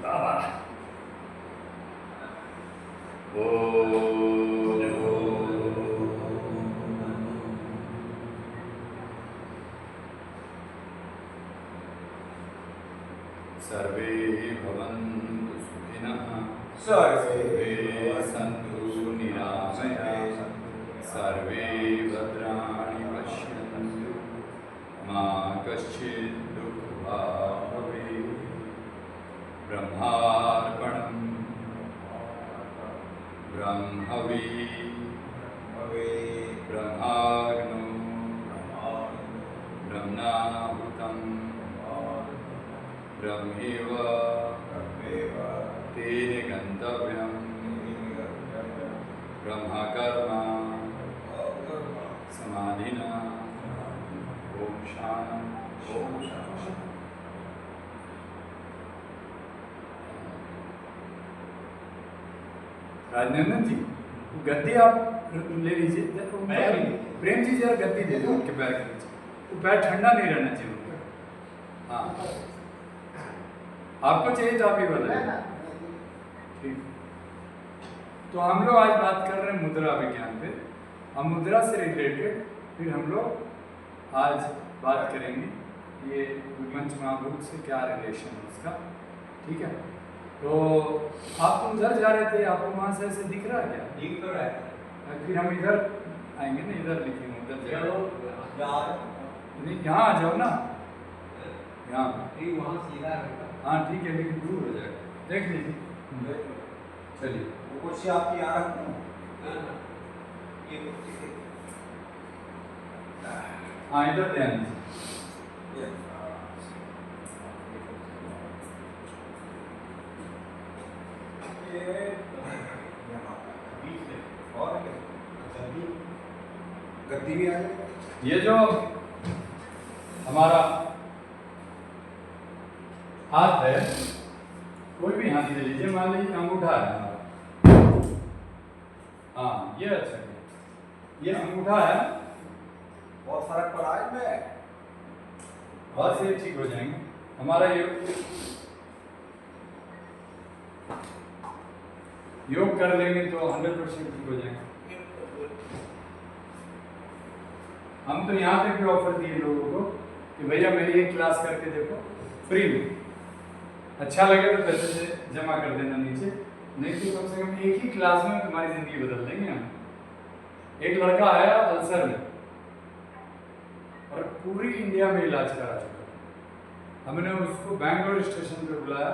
बाबा ओ सर्वे भवन्तु सुखिनः सर्वे सन्तु निरामयाः सर्वे भद्राणि पश्यन्तु मा कश्चित् दुःखभाग् भवेत् ब्रह्मार्पणम् ब्रह्मवी ब्रह्माग्नो ब्रह्मणाहुतं ब्रह्मेव तेन गन्तव्यं ब्रह्मकर्म समाधिना ओम शांति ओम शांति। राजनंदन जी गद्दी आप ले लीजिए। प्रेम जी जरा गद्दी दे दो उनके पैर के नीचे, वो पैर ठंडा नहीं रहना चाहिए उनका। हाँ आपको चाहिए तो आप ही बताइए। ठीक, तो हम लोग आज बात कर रहे हैं मुद्रा विज्ञान पे। हम मुद्रा से रिलेटेड फिर हम लोग आज बात करेंगे ये विमंच महाभूत से क्या रिलेशन है उसका। ठीक है, तो आप उधर जा रहे थे, आपको वहाँ से ऐसे दिख रहा है क्या? दिख तो रहा है। फिर हम इधर आएंगे ना, इधर लिखेंगे उधर चलो नहीं, यहाँ आ जाओ ना, यहाँ वहाँ सीधा रहेगा। हाँ ठीक है, लेकिन दूर हो जाएगा, देख लीजिए। चलिए वो कुर्सी आपकी यहाँ रखूँ? ये कुर्सी हाँ इधर ध्यान दीजिए। गद्दी भी आ जाए। ये जो हमारा हाथ है, कोई भी हाथ ले लीजिए, मान लीजिए अंगूठा है हमारा। हाँ ये अच्छा है, ये अंगूठा है। बहुत फर्क पड़ा है इसमें, बहुत से ठीक हो जाएंगे। हमारा योग कर लेंगे तो 100% ठीक हो जाएंगे। हम तो यहाँ तक भी ऑफर दिए लोगों को कि भैया मेरी एक क्लास करके देखो फ्री में, अच्छा लगे तो पैसे से जमा कर देना नीचे, नहीं तो कम से कम एक ही क्लास में तुम्हारी जिंदगी बदल देंगे हम। एक लड़का आया अल्सर में और पूरी इंडिया में इलाज करा चुका। हमने उसको बैंगलोर स्टेशन पे बुलाया।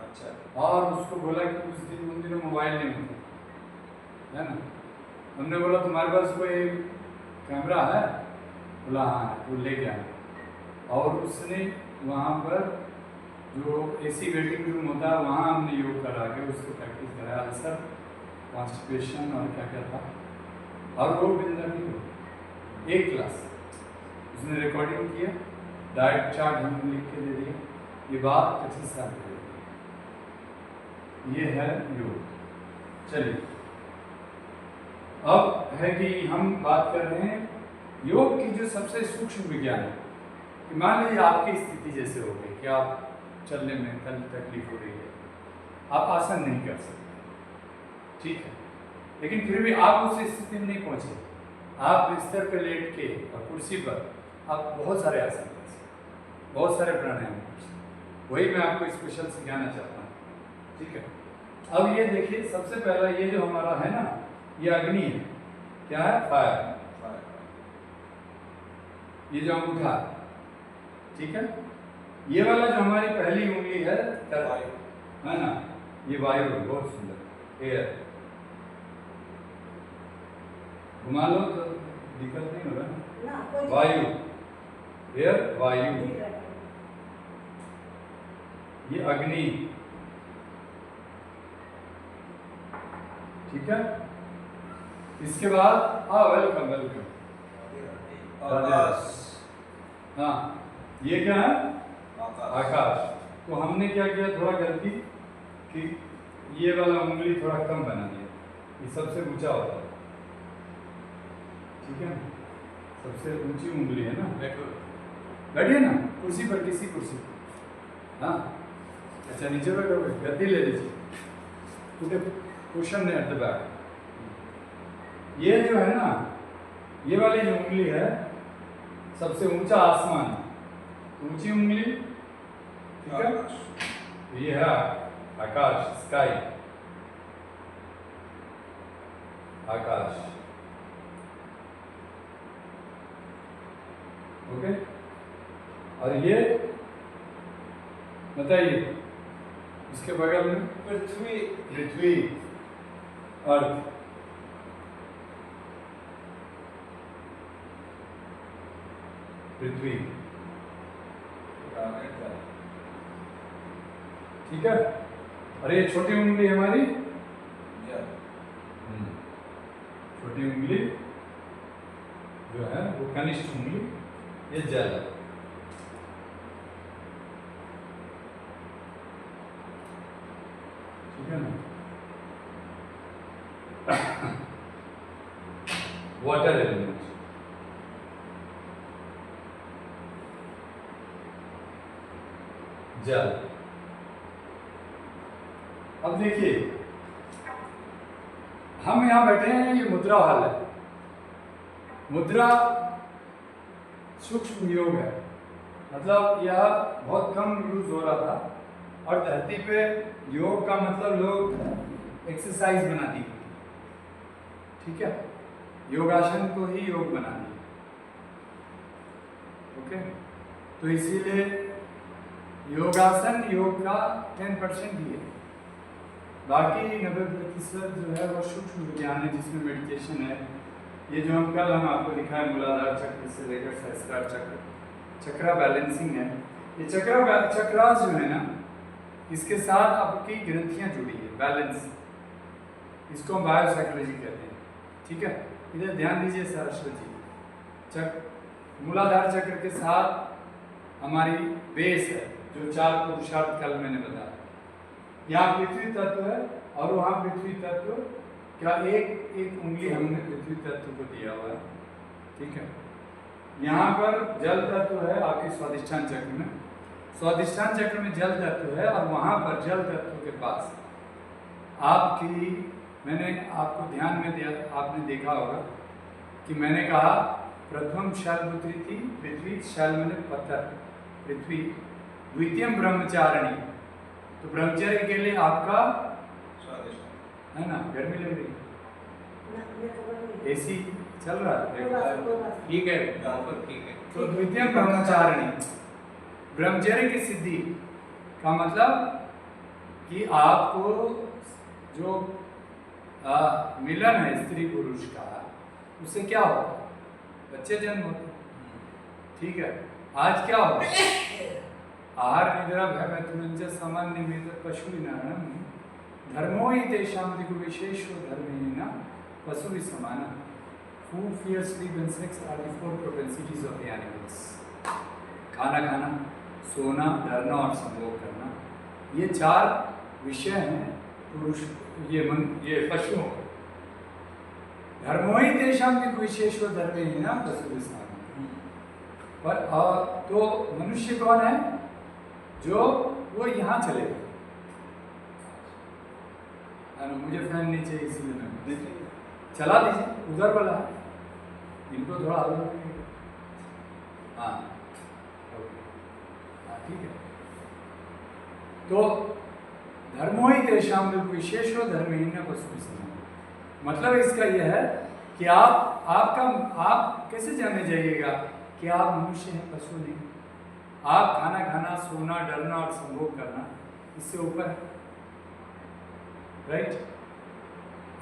अच्छा, और उसको बोला कि उन दिनों मोबाइल नहीं होता है ना। हमने बोला तुम्हारे पास कोई कैमरा है? बोला हाँ, वो ले गया। और उसने वहाँ पर जो एसी वेटिंग रूम होता है वहाँ हमने योग करा के उसको प्रैक्टिस कराया, अल्सर, कॉन्स्टिपेशन और क्या क्या था, और वो बिंदा नहीं हो। एक क्लास उसने रिकॉर्डिंग किया, डाइट चार्ट हमने लिख के दे दिया। ये बात 25 साल की, ये है योग। चलिए अब है कि हम बात कर रहे हैं योग की जो सबसे सूक्ष्म विज्ञान है कि मान लीजिए आपकी स्थिति जैसे हो गई कि आप चलने में तकलीफ हो रही है, आप आसन नहीं कर सकते, ठीक है, लेकिन फिर भी आप उस स्थिति में नहीं पहुंचे। आप बिस्तर पर लेट के और कुर्सी पर आप बहुत सारे आसन कर सकते, बहुत सारे प्राणायाम कर सकते। वही मैं आपको स्पेशल सिखाना चाहता हूँ। ठीक है, अब ये देखिए, सबसे पहला ये जो हमारा है ना, ये अग्नि है। क्या है? फायर। ये जो अंगूठा है, ठीक है, ये वाला जो हमारी पहली उंगली है ना, ये वायु है, बहुत सुंदर, एयर। घुमा लो तो दिक्कत नहीं हो रहा ना। वायु, एयर, वायु। ये अग्नि, ठीक है। इसके बाद वेलकम वेलकम आकाश। हाँ ये क्या है? आकाश। तो हमने क्या किया, थोड़ा गलती कि ये वाला उंगली थोड़ा कम बना दिया, ये सबसे ऊंचा होता है, ठीक है, सबसे ऊंची उंगली है ना। बैठिए ना कुर्सी पर, किसी कुर्सी पर। हाँ अच्छा नीचे बैठोगे, गद्दी ले लीजिए। Cushion at the back. ये जो है ना, ये वाली जो उंगली है सबसे ऊंचा आसमान, ऊंची उंगली, ठीक है, ये है आकाश, स्काई, आकाश, ओके। और ये बताइए इसके बगल में पृथ्वी, पृथ्वी, अर्थ, पृथ्वी, ठीक है। और ये छोटी उंगली हमारी, छोटी उंगली जो है वो कनिष्ठ उंगली, ये जल है। ठीक है ना। वाटर एलिमेंट, जल। अब देखिए हम यहां बैठे हैं, ये मुद्रा हाल है। मुद्रा सूक्ष्म योग है, मतलब यह बहुत कम यूज हो रहा था। और धरती पे योग का मतलब लोग एक्सरसाइज बना दी, ठीक है, योगासन को ही योग बना दी, ओके। तो इसीलिए योगासन योग का 10% ही है, बाकी 90% जो है वो सूक्ष्म विज्ञान है, जिसमें मेडिटेशन है। ये जो हम आपको दिखाया मूलाधार चक्र से लेकर सहस्त्रार चक्र, चक्रा बैलेंसिंग है। ये चक्रास जो है ना, इसके साथ आपकी ग्रंथियां जुड़ी है, बैलेंस, इसको हम बायोसाइकोलॉजी कहते हैं, ठीक है। इधर ध्यान दीजिए सरस्वती जी, मूलाधार चक्र के साथ हमारी बेस है, जो 4 पुरुषार्थ कल मैंने बताया। यहाँ पृथ्वी तत्व है और वहाँ पृथ्वी तत्व का एक उंगली हमने पृथ्वी तत्व को दिया हुआ है, ठीक है। यहाँ पर जल तत्व है आपके स्वादिष्ठान चक्र में, स्वादिष्ठान चक्र में जल तत्व है, और वहाँ पर जल तत्व के पास आपकी, मैंने आपको ध्यान में दिया, आपने देखा होगा कि मैंने कहा प्रथम शैलपुत्री थी पृथ्वी, शैल मैंने पत्थर, पृथ्वी, द्वितीयम ब्रह्मचारिणी। तो ब्रह्मचर्य के लिए आपका है ना, गर्मी लग रही, एसी चल रहा है, ठीक है, ठीक है। तो द्वितीय ब्रह्मचारिणी, ब्रह्मचर्य की सिद्धि का मतलब कि आपको जो मिलन है स्त्री पुरुष का, उससे क्या होता है, बच्चे जन्म होते हैं, ठीक है। आज क्या होता है, आहार निद्रा भय सामान्य में पशु धर्मो ही तेषां दिगु विशेषो धर्मेण पशु समान। Food, fear, sleep and sex are the 4 propensities of the animals. खाना खाना, सोना, डरना और संभोग करना, ये 4 विषय हैं पुरुष, ये पशुओं के। धर्मो ही तेषां दिगु विशेषो धर्मेण पशु समान। पर तो मनुष्य कौन है, जो वो यहाँ चले गए, मुझे फैन नहीं चाहिए इसलिए मैं चला दीजिए, उधर वाला है, इनको थोड़ा अलग, हाँ ओके, हाँ ठीक है। तो धर्मो ही तेषां विशेषो धर्मेण पशु समान, मतलब इसका यह है कि आप कैसे जाने जाइएगा कि आप मनुष्य हैं, पशु नहीं। आप खाना खाना, सोना, डरना और संभोग करना, इससे ऊपर, राइट।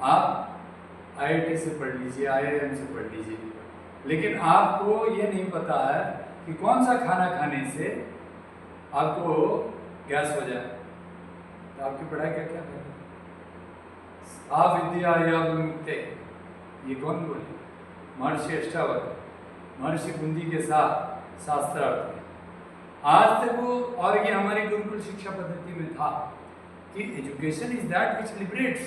आप IIT से पढ़ लीजिए, IIM से पढ़ लीजिए, लेकिन आपको ये नहीं पता है कि कौन सा खाना खाने से आपको गैस हो जाए, तो आपकी पढ़ाई का क्या है। विद्या या विमुक्ते, ये कौन बोले, महर्षि अष्टावक्र, महर्षि कुंती के साथ शास्त्रार्थ में। आज तक वो, और ये हमारी गुरुकुल शिक्षा पद्धति में था कि education is that which liberates,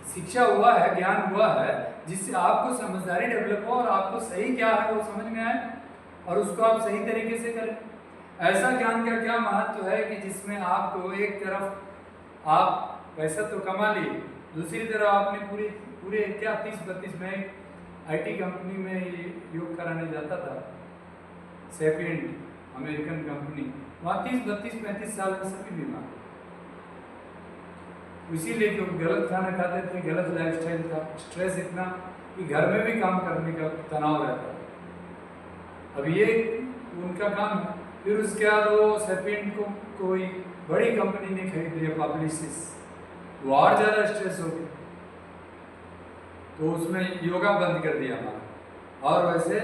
शिक्षा हुआ है, ज्ञान हुआ है, जिससे आपको समझदारी डेवलप हो और आपको सही क्या है वो समझ में आए, और उसको आप सही तरीके से करें। ऐसा ज्ञान का क्या महत्व है कि जिसमें आपको एक तरफ आप पैसा तो कमा लिए, दूसरी तरफ आपने पूरे पूरे क्या 30-32 में एक IT कंपनी में योग कराने जाता था, सेपिएंट अमेरिकन कंपनी, वहाँ 30-32-35 साल में सभी बीमार, इसीलिए क्योंकि गलत खाना खाते थे, गलत लाइफस्टाइल था, स्ट्रेस इतना कि घर में भी काम करने का तनाव रहता था। अब ये उनका काम है। फिर उसके बाद वो सेपिएंट को कोई बड़ी कंपनी ने खरीद लिया, पब्लिसिस, वो और ज़्यादा स्ट्रेस हो गया, तो उसमें योगा बंद कर दिया हमारा, और वैसे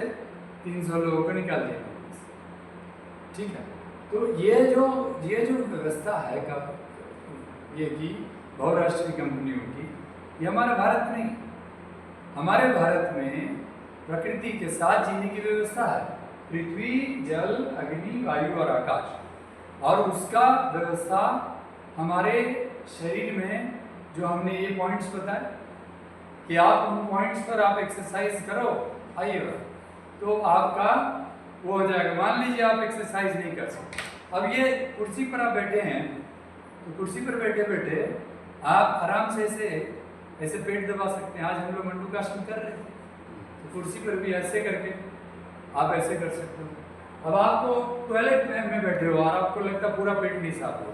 300 लोगों को निकाल दिया। ठीक है, तो ये जो व्यवस्था है का ये कि बहुराष्ट्रीय कंपनियों की, ये हमारा भारत नहीं। हमारे भारत में प्रकृति के साथ जीने की व्यवस्था है, पृथ्वी, जल, अग्नि, वायु और आकाश, और उसका व्यवस्था हमारे शरीर में जो हमने ये पॉइंट्स बताए कि आप उन पॉइंट्स पर आप एक्सरसाइज करो, आइएगा तो आपका वो हो जाएगा। मान लीजिए आप एक्सरसाइज नहीं कर सकते, अब ये कुर्सी पर आप बैठे हैं, तो कुर्सी पर बैठे बैठे आप आराम से ऐसे पेट दबा सकते हैं। आज हम लोग मंडूकासन कर रहे हैं, तो कुर्सी पर भी ऐसे करके आप ऐसे कर सकते हो। अब आपको टॉयलेट में बैठे हो और आपको लगता पूरा पेट नहीं साफ हो,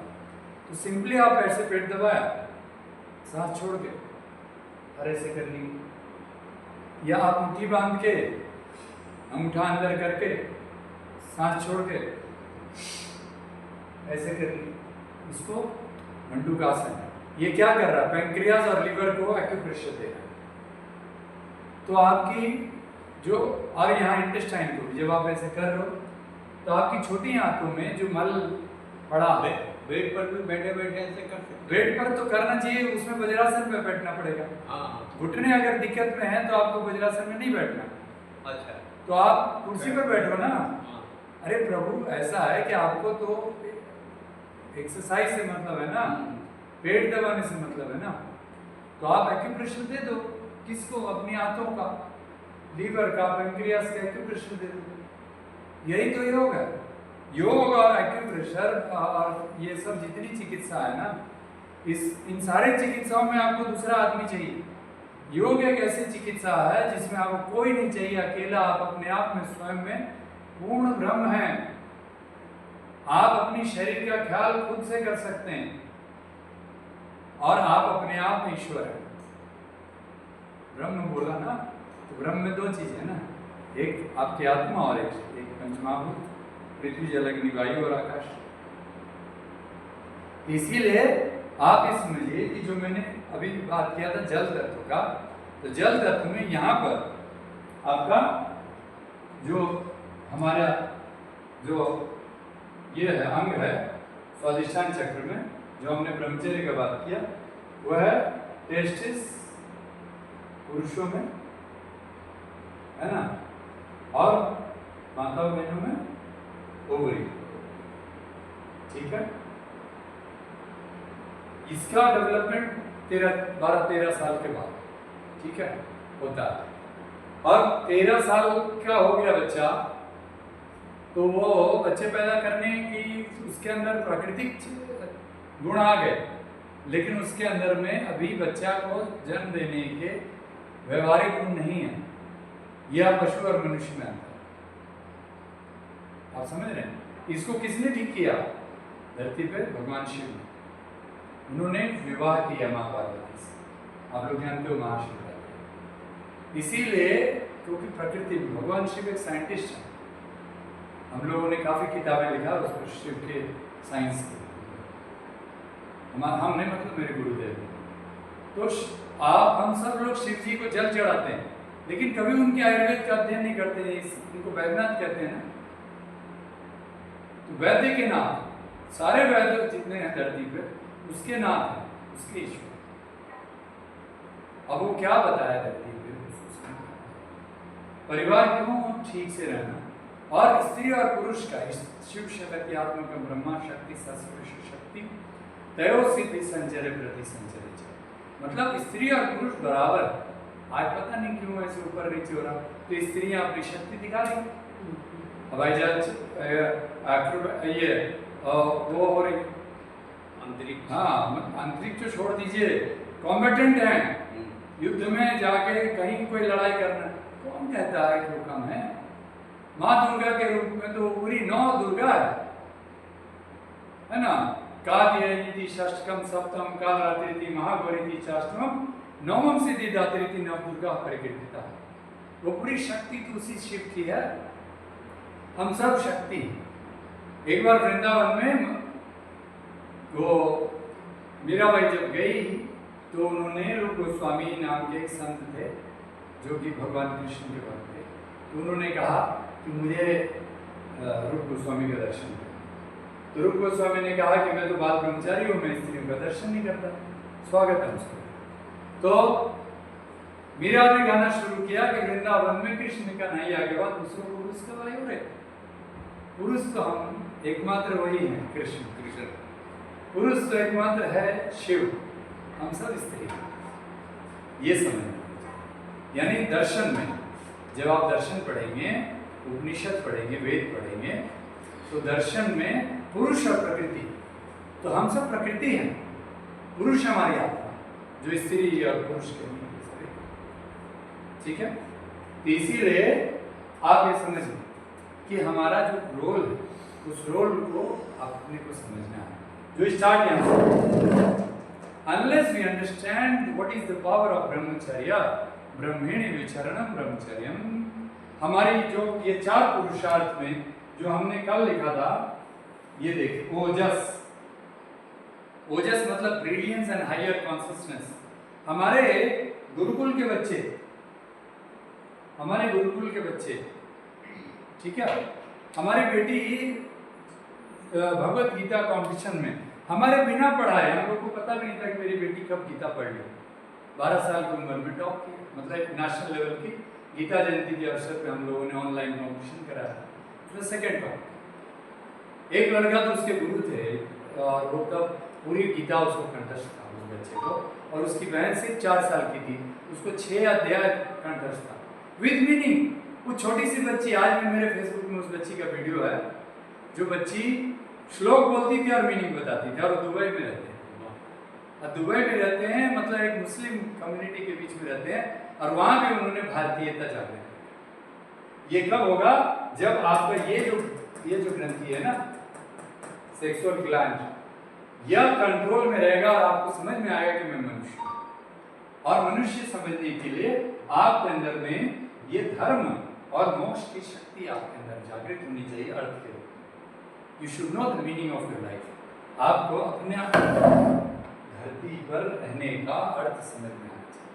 तो सिंपली आप ऐसे पेट दबाया, सांस छोड़ के और ऐसे कर ली, या आप मुट्ठी बांध के अंगूठा अंदर करके सांस छोड़ के ऐसे कर ली, इसको मंडूकासन है। ये क्या कर रहा है? पैंक्रियाज और लिवर को एक्यूप्रेशर दे रहा है। तो आपकी जो, और यहाँ इंटेस्टाइन को भी जब आप ऐसे कर रहे हो तो आपकी छोटी आंतों में जो मल पड़ा है, बेड पर भी बैठे बैठे ऐसे कर सकते। बेड पर तो करना चाहिए, उसमें वज्रासन में बैठना पड़ेगा। घुटने अगर दिक्कत में है तो आपको वज्रासन में नहीं बैठना। अच्छा, तो आप कुर्सी पर बैठो ना। अरे प्रभु, ऐसा है कि आपको तो एक्सरसाइज से मतलब है ना, पेट दबाने से मतलब है ना, तो आप एक्यूप्रेशर दे दो। किसको? अपनी आंतों का, लीवर का, पैंक्रियास का एक्यूप्रेशर दे दो। यही तो योग है। योग और एक्यूप्रेशर और ये सब जितनी चिकित्सा है ना, इन सारे चिकित्साओं में आपको दूसरा आदमी चाहिए। योग एक ऐसी चिकित्सा है जिसमें आपको कोई नहीं चाहिए, अकेला आप अपने आप में स्वयं में पूर्ण ब्रह्म हैं। आप अपनी शरीर का ख्याल खुद से कर सकते हैं और आप अपने आप में ईश्वर हैं। ब्रह्म बोला ना, तो ब्रह्म में दो चीज है ना, एक आपकी आत्मा और एक पंचमहाभूत, पृथ्वी, जल, अग्नि, वायु और आकाश। इसीलिए आप ये समझिए कि जो मैंने अभी बात किया था जल तत्व का, तो जल तत्व में यहाँ पर आपका जो हमारा जो ये है अंग है स्वादिष्ठान चक्र में, जो हमने ब्रह्मचर्य का बात किया, वह है टेस्टिस पुरुषों में, है ना, और माताओं बहनों में ओवरी। ठीक है, इसका डेवलपमेंट 12-13 साल के बाद, ठीक है, होता है। और 13 साल का हो गया बच्चा, तो वो बच्चे पैदा करने की उसके अंदर प्राकृतिक गुण आ गए, लेकिन उसके अंदर में अभी बच्चा को जन्म देने के व्यवहारिक गुण नहीं है। यह पशु और मनुष्य में आता है। आप समझ रहे हैं? इसको किसने ठीक किया? धरती पे भगवान शिव ने। उन्होंने विवाह किया माँ पार्वती से, आप लोग जानते हो महाशिवरात्रि। इसीलिए क्योंकि प्रकृति में भगवान शिव एक साइंटिस्ट है। हम लोगों ने काफी किताबें लिखा उस पर शिव के साइंस की, हमने मतलब मेरे गुरुदेव ने। तो हम सब लोग शिव जी को जल चढ़ाते हैं, लेकिन कभी उनके आयुर्वेद का अध्ययन नहीं करते हैं। उनको वैद्यनाथ कहते हैं ना, तो वैद्य के नाम, सारे वैद्य जितने हैं धरती पे उसके नाम है, उसके ईश्वर। अब वो क्या बताया धरती पे, परिवार क्यों ठीक से रहना, और स्त्री और पुरुष का शिव शक्ति आत्मक ब्रह्मा शक्ति सस्पुरुष शक्ति तयो सिद्धि संचरे प्रति संचरे, मतलब स्त्री और पुरुष बराबर। आज पता नहीं क्यों ऐसे ऊपर नीचे हो रहा, तो स्त्रियां अपनी शक्ति दिखा रही, हवाई जहाज ये वो हो रही, अंतरिक्ष। हाँ अंतरिक्ष तो छोड़ दीजिए, कॉम्बेटेंट हैं युद्ध में जाके कहीं कोई लड़ाई करना, कौन कहता है कि वो कम है? माँ दुर्गा के रूप में तो पूरी 9 दुर्गा है ना। कादियति षष्ठकम सप्तम कालरात्रिति महागौरीति चाष्टमम नवम सिद्धि दात्रिति नव दुर्गा परिकीर्तिता। वो पूरी शक्ति तो उसी शिव की है, हम सब शक्ति। एक बार वृंदावन में वो मीराबाई जब गई तो उन्होंने रूप गोस्वामी नाम के एक संत थे जो कि भगवान कृष्ण के भक्त थे, तो उन्होंने कहा कि मुझे रूप गोस्वामी का दर्शन करें। तो रूप गोस्वामी ने कहा कि मैं तो बाल ब्रह्मचारी हूँ, मैं स्त्रियों का दर्शन नहीं करता, स्वागत है उसका। तो मीरा ने गाना शुरू किया कि वृंदावन में कृष्ण का नहीं आगे बाद दूसरों पुरुष का वायु रे, पुरुष तो हम एकमात्र वही हैं, कृष्ण कृष्ण पुरुष तो एकमात्र है शिव, हम सब स्त्री। ये समझ, यानी दर्शन में जब आप दर्शन पढ़ेंगे, उपनिषद पढ़ेंगे, वेद पढ़ेंगे, तो दर्शन में पुरुष और प्रकृति, तो हम सब प्रकृति हैं, पुरुष हमारी आत्मा जो स्त्री और पुरुष के नहीं, ठीक है। तो इसीलिए आप ये समझिए कि हमारा जो रोल है उस रोल को अपने को समझना है। जो स्टार्ट यहाँ से, unless we understand what is the power of ब्रह्मचर्य, ब्रह्मणि विचरणम ब्रह्मचर्यम, हमारी जो ये 4 पुरुषार्थ में जो हमने कल लिखा था, ये देखिए ओजस, ओजस मतलब ब्रिलियंस एंड हायर कॉन्शियसनेस। हमारे गुरुकुल के बच्चे, हमारे गुरुकुल के बच्चे, ठीक है, हमारी बेटी भगवत गीता कंपटीशन में हमारे बिना पढ़ाए, हम लोग को पता भी नहीं था कि मेरी बेटी कब गीता पढ़ ली, 12 साल की उम्र में टॉप किया, मतलब एक नेशनल लेवल की गीता जयंती के अवसर पे हम लोगों ने ऑनलाइन कंपटीशन कराया, तो सेकंड टॉप। एक लड़का तो उसके गुरु थे और वो तब पूरी गीता उसको कंठस्थ था उस बच्चे को, और उसकी बहन सिर्फ 4 साल की थी, उसको 6 अध्याय कंठस्थ था विद मीनिंग। वो छोटी सी बच्ची, आज भी मेरे फेसबुक में उस बच्ची का वीडियो है, जो बच्ची श्लोक बोलती थी और मीनिंग बताती थी, और वो दुबई में रहते हैं, और दुबई में रहते हैं मतलब एक मुस्लिम कम्युनिटी के बीच में रहते हैं, और वहां भी उन्होंने भारतीयता जागृत। ये कब होगा? जब आपका ये जो ग्रंथि है ना, सेक्सुअल ग्लैंड, यह कंट्रोल में रहेगा और आपको समझ में आएगा कि मैं मनुष्य हूं, और मनुष्य समझने के लिए आपके अंदर में ये धर्म और मोक्ष की शक्ति आपके अंदर जागृत होनी चाहिए। अर्थ के you should know the meaning of your life. आपको अपने धरती पर रहने का अर्थ समझ में आना चाहिए।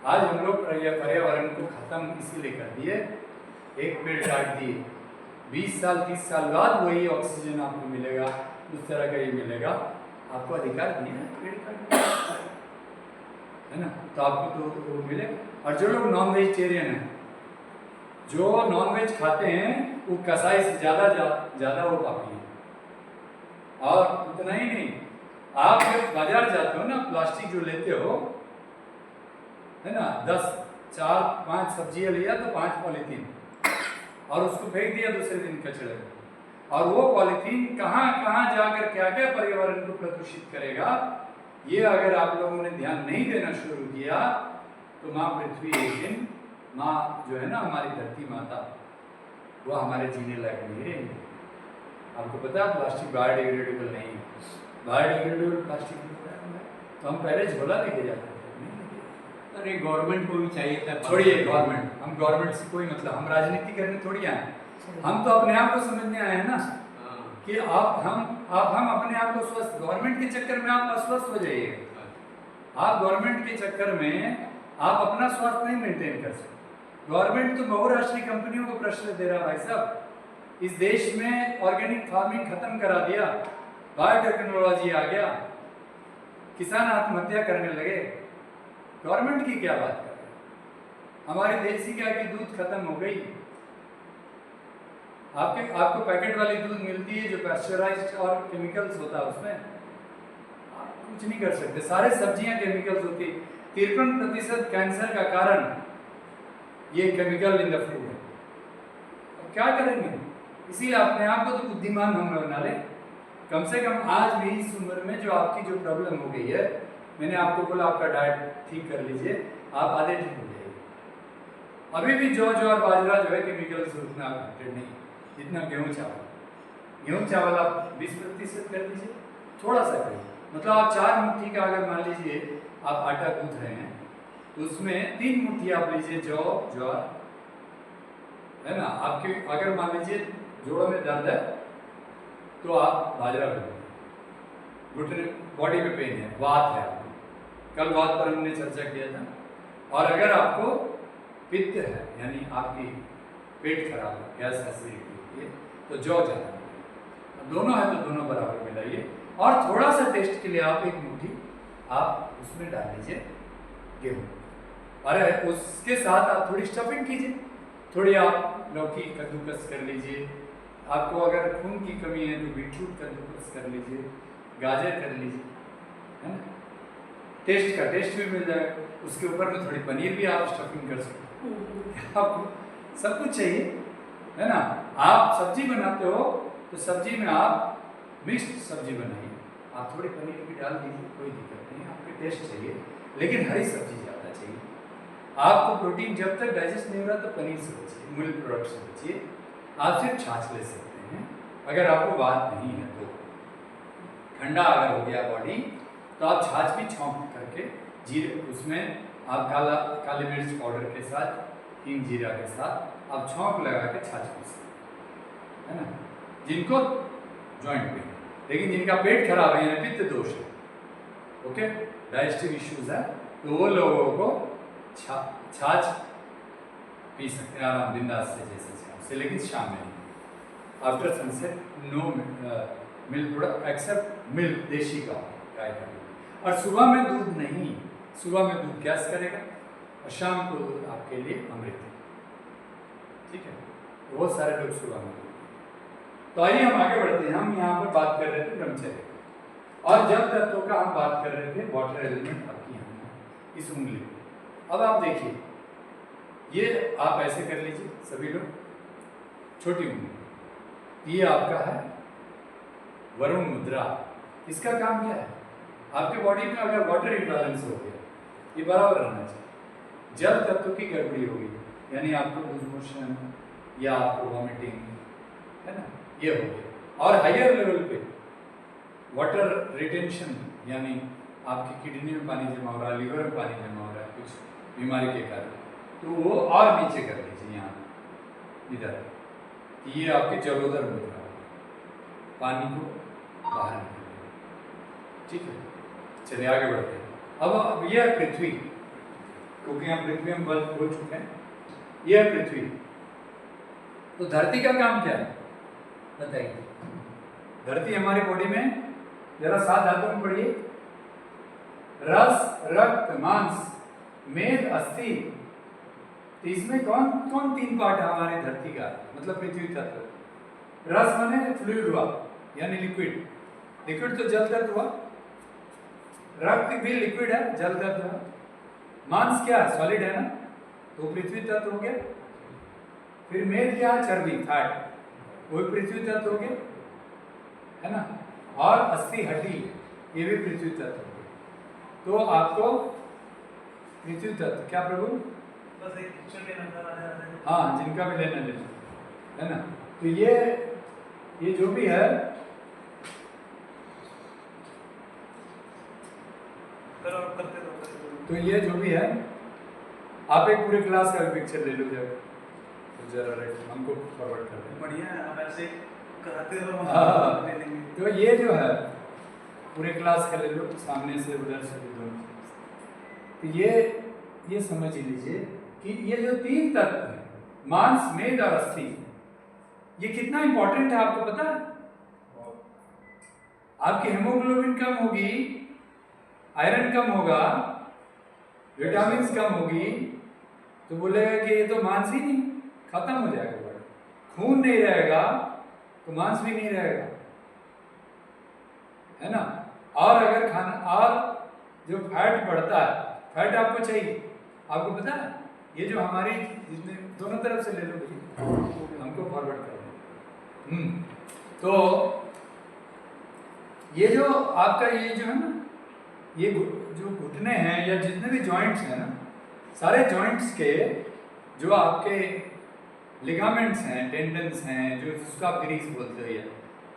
आज हम लोग पर्यावरण को खत्म इसीलिए कर दिए, एक पेड़ काट दिए, 20 साल 30 साल बाद वही ऑक्सीजन आपको मिलेगा, उस तरह का ही मिलेगा, आपको अधिकार दिया है पेड़ काटने, है ना, तो आपको तो मिलेगा। और जो लोग नॉन वेजिटेरियन हैं, जो नॉन वेज खाते हैं, वो कसाई से ज़्यादा वो पापी है। और उतना ही नहीं, आप जब बाजार जाते हो ना, प्लास्टिक जो लेते हो, है ना, 10 4 5 सब्जियां लिया तो 5 पॉलीथीन, और उसको फेंक दिया दूसरे दिन कचड़े में, और वो पॉलीथीन कहाँ कहाँ जाकर क्या क्या पर्यावरण को प्रदूषित करेगा, ये अगर आप लोगों ने ध्यान नहीं देना शुरू किया तो माँ पृथ्वी एक दिन, माँ जो है ना हमारी धरती माता, वो हमारे जीने लायक नहीं रहेंगे। आपको पता है प्लास्टिक बायोडिग्रेडेबल नहीं है, बायोडिग्रेडेबल प्लास्टिक तो हम पहले झोला लेके जाते थे। अरे गवर्नमेंट को भी चाहिए था। छोड़िए गवर्नमेंट, हम गवर्नमेंट से कोई मतलब, हम राजनीति करने थोड़ी आए, हम तो अपने आप को समझने आए हैं ना, कि हम अपने आप को स्वस्थ, गवर्नमेंट के चक्कर में आप अस्वस्थ हो जाइएगा। आप गवर्नमेंट के चक्कर में आप अपना स्वास्थ्य नहीं मेंटेन कर सकते। गवर्नमेंट तो बहुराष्ट्रीय कंपनियों को प्रश्रय दे रहा है भाई साहब। इस देश में ऑर्गेनिक फार्मिंग खत्म करा दिया, बायोटेक्नोलॉजी आ गया, किसान आत्महत्या करने लगे, गवर्नमेंट की क्या बात कर रहे हैं? हमारी देसी गाय की दूध खत्म हो गई। आपको पैकेट वाली दूध मिलती है जो पैस्चराइज्ड और केमिकल्स होता है, उसमें आप कुछ नहीं कर सकते, सारे सब्जियां केमिकल्स होती। 53% कैंसर का कारण ये केमिकल इन द फूड है। अब क्या करेंगे? इसीलिए अपने आप को तो बुद्धिमान होना बना ले। कम से कम आज भी इस उम्र में जो आपकी जो प्रॉब्लम हो गई है, मैंने आपको बोला आपका डाइट ठीक कर लीजिए, आप आधे ठीक हो जाइए। अभी भी जौ और बाजरा जो है केमिकल से उतना अफेक्टेड नहीं, जितना गेहूँ चावल आप 20% कर दीजिए, थोड़ा सा करिए। मतलब आप 4 मुट्ठी का अगर मान लीजिए आप आटा गूंथ रहे हैं, तो उसमें 3 मुट्ठी आप लीजिए जौ ज्वार, है ना। आपके अगर मान लीजिए जोड़ों में दर्द है तो आप बाजरा कर लीजिए। घुटने बॉडी में पेन है, वात है आपको, कल वात पर हमने चर्चा किया था। और अगर आपको पित्त है, यानी आपकी पेट खराब है, गैस एसिडिटी होती है, तो जौ ज़्यादा, दोनों है तो दोनों बराबर मिलाइए। और थोड़ा सा टेस्ट के लिए आप 1 मुट्ठी आप उसमें डाल लीजिए गेहूँ, और उसके साथ आप थोड़ी स्टफिंग कीजिए, थोड़ी आप लौकी कद्दूकस कर लीजिए। आपको अगर खून की कमी है तो बीटरूट कद्दूकस कर लीजिए, गाजर कर लीजिए, है ना। टेस्ट भी मिल जाएगा। उसके ऊपर में थोड़ी पनीर भी आप स्टफिंग कर सकते हैं। आपको सब कुछ चाहिए, है ना। आप सब्जी बनाते हो तो सब्जी में आप मिक्स्ड सब्जी बनाइए, आप थोड़ी पनीर भी डाल दीजिए, कोई दिक्कत नहीं। आपके टेस्ट चाहिए, लेकिन हरी सब्जी ज़्यादा चाहिए। आपको प्रोटीन जब तक डाइजेस्ट नहीं हो रहा तो पनीर से बचिए, मिल्क प्रोडक्ट से बचिए। आप सिर्फ छाछ ले सकते हैं अगर आपको बात नहीं है तो। ठंडा अगर हो गया बॉडी तो आप छाछ भी छौंक करके जीरे, उसमें आप काली मिर्च पाउडर के साथ, हींग जीरा के साथ आप छौंक लगा के छाछ पी सकते हैं, है ना। जिनको जॉइंट पेन, लेकिन जिनका पेट खराब है, यानी पित्त दोष है, ओके, डाइजेस्टिव इश्यूज है, तो वो लोगों को छाछ पी सकते हैं आराम बिंदास से, जैसे से, लेकिन शाम में नहीं। After sunset no milk product except milk, देशी गाय का। और सुबह में दूध नहीं, सुबह में दूध गैस करेगा, और शाम को दूध आपके लिए अमृत है, ठीक है। बहुत सारे लोग सुबह में। तो आइए हम आगे बढ़ते हैं। हम यहाँ पर बात कर रहे थे ब्रह्मचर्य, और जल तत्वों का हम बात कर रहे थे, वाटर एलिमेंट आपकी यहाँ इस उंगली। अब आप देखिए, ये आप ऐसे कर लीजिए सभी लोग, छोटी उंगली, ये आपका है वरुण मुद्रा। इसका काम क्या है? आपके बॉडी में अगर वाटर इम्बैलेंस हो गया, ये बराबर रहना चाहिए। जल तत्व की गड़बड़ी होगी, यानी आपको लूज मोशन या आपको वॉमिटिंग, है ना, ये हो गया। और हायर लेवल पे वाटर रिटेंशन, यानी आपकी किडनी में पानी जमा हो रहा है, लीवर में पानी जमा हो रहा है कुछ बीमारी के कारण, तो वो और नीचे कर लीजिए, यहाँ इधर। ये आपके जलोदर मुद्रा, पानी को बाहर निकालिए, ठीक है। चलिए आगे बढ़ते हैं। अब यह है पृथ्वी, क्योंकि हम पृथ्वी में बोल चुके हैं, यह है पृथ्वी। तो धरती का काम क्या है बताइए? धरती हमारी बॉडी में, जरा 7 धातुओं में पढ़िए, रस, रक्त, मांस, मेद, अस्थि। तो इसमें कौन कौन 3 पार्ट है हमारी धरती का, मतलब पृथ्वी तत्व? रस माने फ्लूइड हुआ, यानी लिक्विड, लिक्विड तो जल तत्व हुआ। रक्त भी लिक्विड है, जल तत्व है। मांस क्या है? सॉलिड है ना, तो पृथ्वी तत्व हो गया। फिर मेद क्या है? चर्बी, फैट, वो भी पृथ्वी तत्व हो गया, है ना। और अस्थि, हड्डी, ये भी पृथ्वी तत्व हो गया। तो आपको पृथ्वी तत्व क्या प्रभु? बस एक पिक्चर के नंबर हाँ, जिनका भी लेना लेना, है ना। तो ये जो भी है, तो ये जो भी है, आप एक पूरे क्लास का पिक्चर ले लो जरा हमको फॉरवर्ड कर दें। बढ़िया है, आप ऐसे कराते हो हाँ, ले लेंगे। तो ये जो है पूरे क्लास का ले लो, सामने से उधर से दोनों। तो ये समझ लीजिए कि ये जो 3 तत्व है, मांस, मेद और अस्थि, ये कितना इंपॉर्टेंट है आपको पता है? आपकी हेमोग्लोबिन कम होगी, आयरन कम होगा, विटामिन कम होगी, तो बोलेगा कि ये तो मांस ही नहीं, खत्म हो जाएगा बॉडी। खून नहीं रहेगा तो मांस भी नहीं रहेगा, है ना। और अगर खाना, और जो फैट बढ़ता है, फैट आपको चाहिए, आपको पता है ये जो हमारी, जितने दोनों तरफ से ले लो, हमको फॉरवर्ड कर दें। तो ये जो आपका ये जो है ना, ये जो घुटने हैं या जितने भी जॉइंट्स हैं ना, सारे जॉइंट्स के जो आपके लिगामेंट्स हैं, टेंडन्स हैं, जो जिसको आप ग्रीस बोलते हो,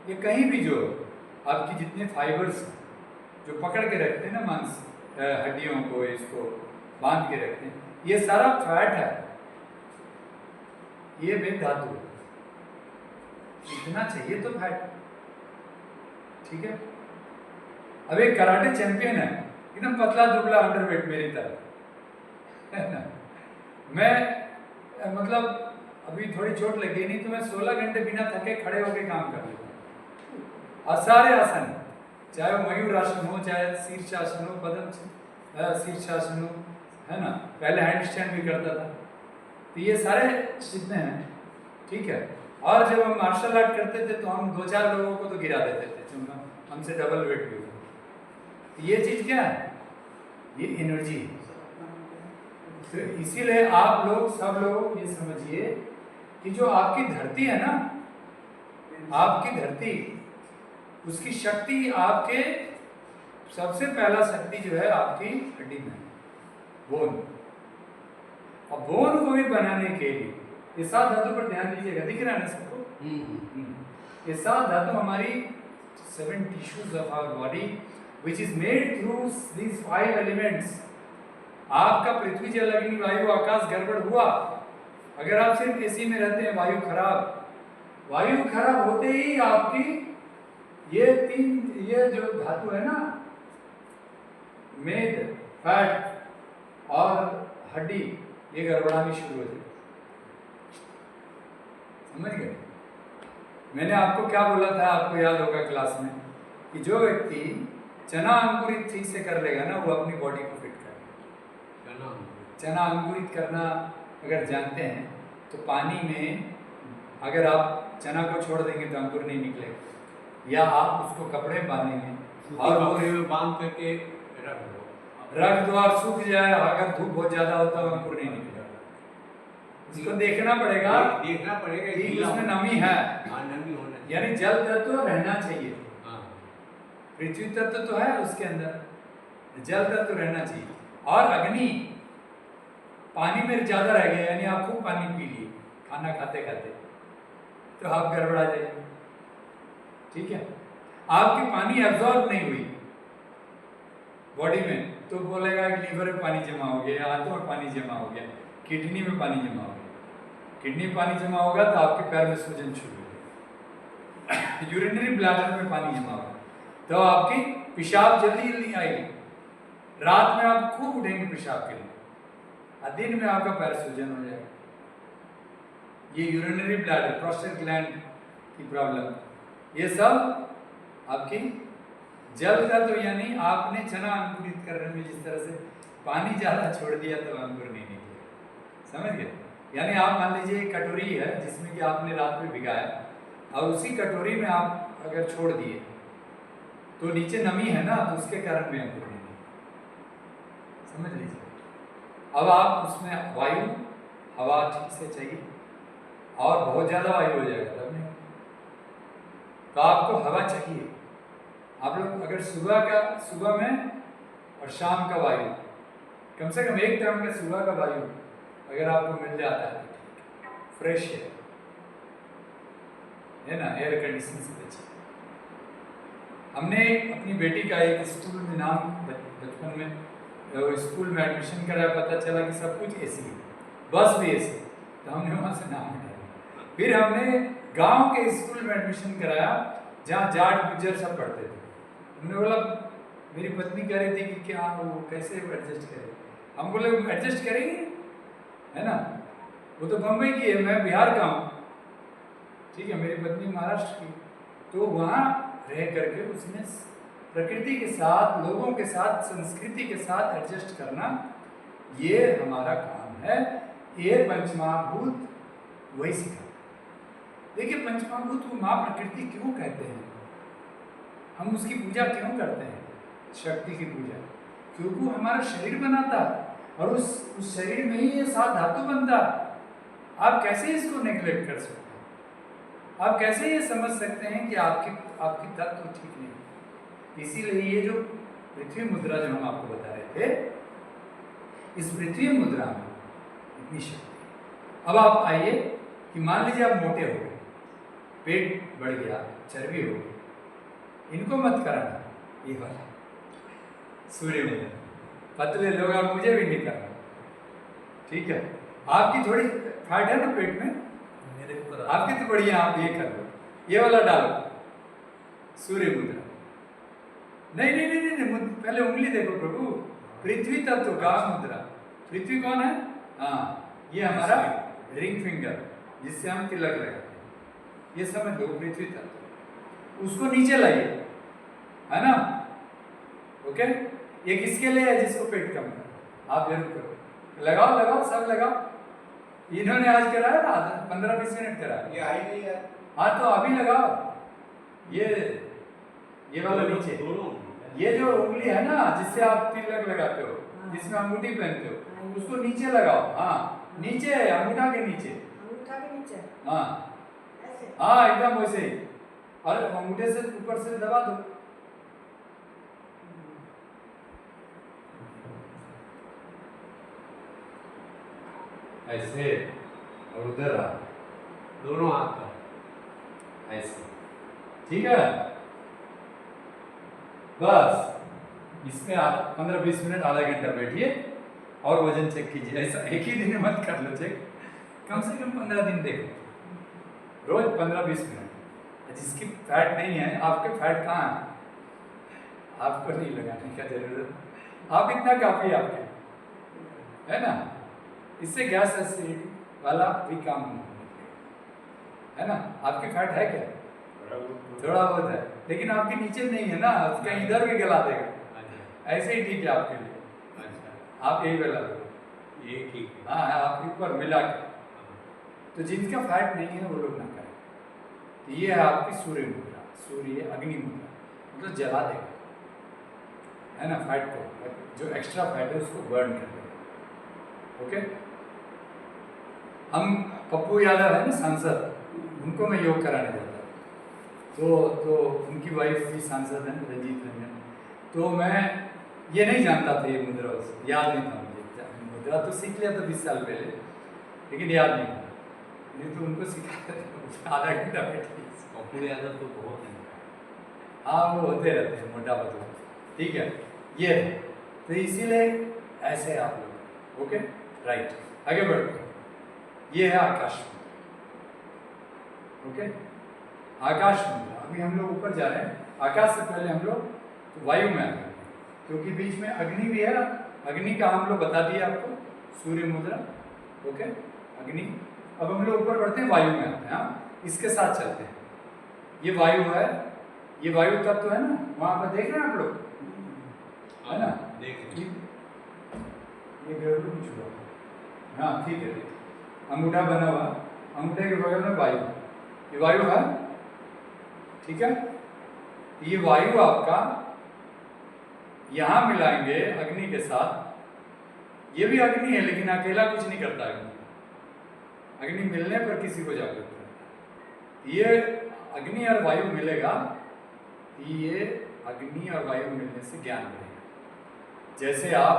ये कहीं भी जो आपकी जितने फाइबर्स जो पकड़ के रखते हैं ना मांस हड्डियों को, इसको बांध के रखते हैं, ये सारा फैट है, ये मेद धातु है। इतना चाहिए तो फैट, ठीक है। अब एक कराटे चैंपियन है, एकदम पतला दुबला अंडरवेट मेरी तरह, मैं मतलब अभी थोड़ी चोट लगी नहीं तो मैं 16 घंटे बिना थके खड़े होकर काम कर लेता हूँ। और सारे आसन, चाहे वो मयूर आसन हो, चाहे शीर्षासन हो, पद्म शीर्षासन हो, है ना, पहले हैंड स्टैंड भी करता था। तो ये सारे जितने हैं, ठीक है। और जब हम मार्शल आर्ट करते थे तो हम 2-4 लोगों को तो गिरा देते थे, हमसे डबल वेट भी होता। तो ये चीज़ क्या है? ये एनर्जी। तो इसीलिए आप लोग सब लोग ये समझिए कि जो आपकी धरती है ना, आपकी धरती, उसकी शक्ति आपके सबसे पहला शक्ति जो है आपकी हड्डी में, बोन। और बोन को भी बनाने के लिए ये 7 धातु पर ध्यान दीजिएगा, दिख रहा है ना सबको? ये 7 धातु हमारी 7 tissues of our body which is made through these 5 elements। आपका पृथ्वी जल अग्नि वायु आकाश गड़बड़ हुआ, अगर आप सिर्फ एसी में रहते हैं, वायु खराब होते ही आपकी ये जो धातु है ना, मेद, फैट और हड्डी, ये गड़बड़ानी शुरू हो जाती। समझ गए? मैंने आपको क्या बोला था, आपको याद होगा क्लास में, कि जो व्यक्ति चना अंकुरित ठीक से कर लेगा ना, वो अपनी बॉडी को फिट करेगा। चना अंकुरित करना अगर जानते हैं तो पानी में अगर आप चना को छोड़ देंगे तो अंकुर नहीं निकलेगा, या आप उसको कपड़े में बांधेंगे और कपड़े में बांध करके रख दो और सूख जाए, अगर धूप बहुत ज्यादा होता है अंकुर नहीं निकलेगा। इसको देखना पड़ेगा कि उसमें नमी है, नमी होना, यानी जल तत्व रहना चाहिए। पृथ्वी तत्व तो है उसके अंदर, जल तत्व रहना चाहिए। और अग्नि, पानी में ज्यादा रह गया, यानी आप खूब पानी पी लिए खाना खाते खाते, तो आप गड़बड़ा जाएंगे, ठीक है। आपकी पानी एब्जॉर्ब नहीं हुई बॉडी में, तो बोलेगा कि लीवर में पानी जमा हो गया, हाथों में पानी जमा हो गया, किडनी में पानी जमा हो गया। किडनी में पानी जमा होगा तो आपके पैर में सूजन शुरू हो गई, यूरिनरी ब्लैडर में पानी जमा होगा तो आपकी पेशाब जल्दी आएगी। रात में आप खूब उठेंगे पेशाब के लिए, और दिन में आपका पैर सूजन हो जाएगा। ये यूरिनरी ब्लैडर, प्रोस्टेट ग्लैंड की प्रॉब्लम, ये सब आपकी जल तत्व, यानी आपने चना अंकुरित करने में जिस तरह से पानी ज्यादा छोड़ दिया तो अंकुर नहीं निकलेगा। समझ गए? यानी आप मान लीजिए एक कटोरी है जिसमें कि आपने रात में भिगाया, और उसी कटोरी में आप अगर छोड़ दिए तो नीचे नमी है ना, तो उसके कारण में अंकुर नहीं निकलेगा। समझ लीजिए। अब आप उसमें वायु, हवा ठीक से चाहिए, और बहुत ज्यादा वायु हो जाएगा तब नहीं, तो आपको हवा चाहिए। आप लोग अगर सुबह में और शाम का वायु, कम से कम एक टाइम का सुबह का वायु अगर आपको मिल जाता है, फ्रेश है ना, एयर कंडीशन से बचे। हमने अपनी बेटी का एक स्कूल में नाम, बचपन में स्कूल में एडमिशन कराया, पता चला कि सब कुछ एसी है, बस भी एसी, तो हमने वहाँ से नाम हटाया। फिर हमने गांव के स्कूल में एडमिशन कराया जहाँ जाट गुज्जर सब पढ़ते थे। हमने बोला, मेरी पत्नी कह रही थी कि क्या वो कैसे एडजस्ट करें, हम बोले एडजस्ट करेंगे, है ना, वो तो बम्बई की है, मैं बिहार का हूँ, ठीक है, मेरी पत्नी महाराष्ट्र की। तो वहाँ रह करके उसने प्रकृति के साथ, लोगों के साथ, संस्कृति के साथ एडजस्ट करना, ये हमारा काम है। ये पंचमहाभूत वही सिखा। देखिए, पंचमहाभूत को माँ प्रकृति क्यों कहते हैं, हम उसकी पूजा क्यों करते हैं, शक्ति की पूजा, क्योंकि वो हमारा शरीर बनाता है, और उस शरीर में ही ये 7 धातु बनता है। आप कैसे इसको नेग्लेक्ट कर सकते हैं? आप कैसे ये समझ सकते हैं कि आपकी तत्व ठीक नहीं है? इसीलिए ये जो पृथ्वी मुद्रा जो हम आपको बता रहे थे, इस पृथ्वी मुद्रा में इतनी शक्ति है। अब आप आइए कि मान लीजिए आप मोटे हो गए, पेट बढ़ गया, चर्बी हो गई, इनको मत कराना, ये वाला सूर्य मुद्रा। पतले लोग आप मुझे भी नहीं करना, ठीक है? आपकी थोड़ी फैट है ना पेट में, मेरे को करा आपकी तो बढ़िया, आप ये कर लो, ये वाला डालो, सूर्य मुद्रा। नहीं नहीं नहीं नहीं, नहीं, पहले उंगली देखो प्रभु, पृथ्वी तत्व का मुद्रा। पृथ्वी कौन है? हाँ, ये हमारा रिंग फिंगर, जिससे हम तिलक लगाते हैं, ये समझ लो पृथ्वी तत्व। उसको नीचे लाइए, है ना? ओके, ये किसके लिए है? जिसको पेट कम है, आप जरूर करो, लगाओ लगाओ, सब लगाओ। इन्होंने आज कराया ना, 15-20 मिनट कराया। ये आई नहीं यार। हाँ, तो अभी लगाओ। ये वाला नीचे, दोनों ये जो उंगली है ना, जिससे आप तिलक लगाते हो, जिसमें अंगूठी पहनते हो, उसको नीचे लगाओ। हाँ, नीचे, अंगूठा के नीचे। अंगूठा के नीचे हाँ ऐसे। हाँ, एकदम वैसे ही, और अंगूठे से ऊपर से दबा दो। ऐसे, और उधर आ, दोनों हाथ का ऐसे, ठीक है? बस इसमें आप 15-20 मिनट, आधा घंटा बैठिए और वजन चेक कीजिए। ऐसा एक ही दिन में मत कर लो चेक, कम से कम 15 दिन देखो, रोज 15-20 मिनट। जिसकी फैट नहीं है, आपके फैट कहाँ है? आपको नहीं लगाने का जरूरत, आप इतना काफी है आपके, है ना? इससे गैस एसिड वाला भी काम नहीं है ना? आपकी फैट है क्या? थोड़ा बहुत है, लेकिन आपके नीचे नहीं है ना, उसका इधर भी गला देगा। ऐसे ही ठीक है आपके लिए। अच्छा, आप यही गला दो, ये ठीक है। हाँ, आप ऊपर मिला के। तो जिनका फैट नहीं है वो लोग ना करें। तो ये है आपकी सूर्य मुद्रा, सूर्य अग्नि मुद्रा, मतलब जला देगा, है ना? फैट को, जो एक्स्ट्रा फैट है उसको बर्न कर देगा। ओके, हम पप्पू यादव है ना, सांसद, उनको मैं योग कराने जाता हूँ। तो उनकी वाइफ भी सांसद है, रंजीत रंजन। तो मैं ये नहीं जानता था, ये मुद्रा याद नहीं था मुझे। मुद्रा तो सीख लिया था 20 साल पहले, लेकिन याद नहीं था। नहीं तो उनको सिखाया था, आधा घंटा बैठे। पप्पू यादव तो बहुत है। हाँ, वो होते रहते हैं मोटा पतला, ठीक है? ये है। तो इसीलिए ऐसे आप लोग, ओके, राइट, आगे बढ़ते हैं। ये है आकाश मुद्रा, ओके, आकाश मुद्रा। अभी हम लोग ऊपर जा रहे हैं, आकाश से पहले हम लोग तो वायु में आ गए, क्योंकि बीच में अग्नि भी है। अग्नि का हम लोग बता दिए आपको, सूर्य मुद्रा, ओके, अग्नि। अब हम लोग ऊपर बढ़ते हैं, वायु में आते हैं। हाँ, इसके साथ चलते हैं। ये वायु है, ये वायु तत्व है ना, वहां पर देख रहे हैं आप लोग, है ना? देख ये गड़बड़ कुछ हुआ, हाँ ठीक है, अंगूठा बना हुआ, अंगूठे के बगल में वायु, ये वायु है, ठीक है? ये वायु आपका यहां मिलाएंगे अग्नि के साथ। ये भी अग्नि है, लेकिन अकेला कुछ नहीं करता अग्नि। अग्नि मिलने पर किसी को जागरूक करता है। ये अग्नि और वायु मिलेगा, ये अग्नि और वायु मिलने से ज्ञान मिलेगा। जैसे आप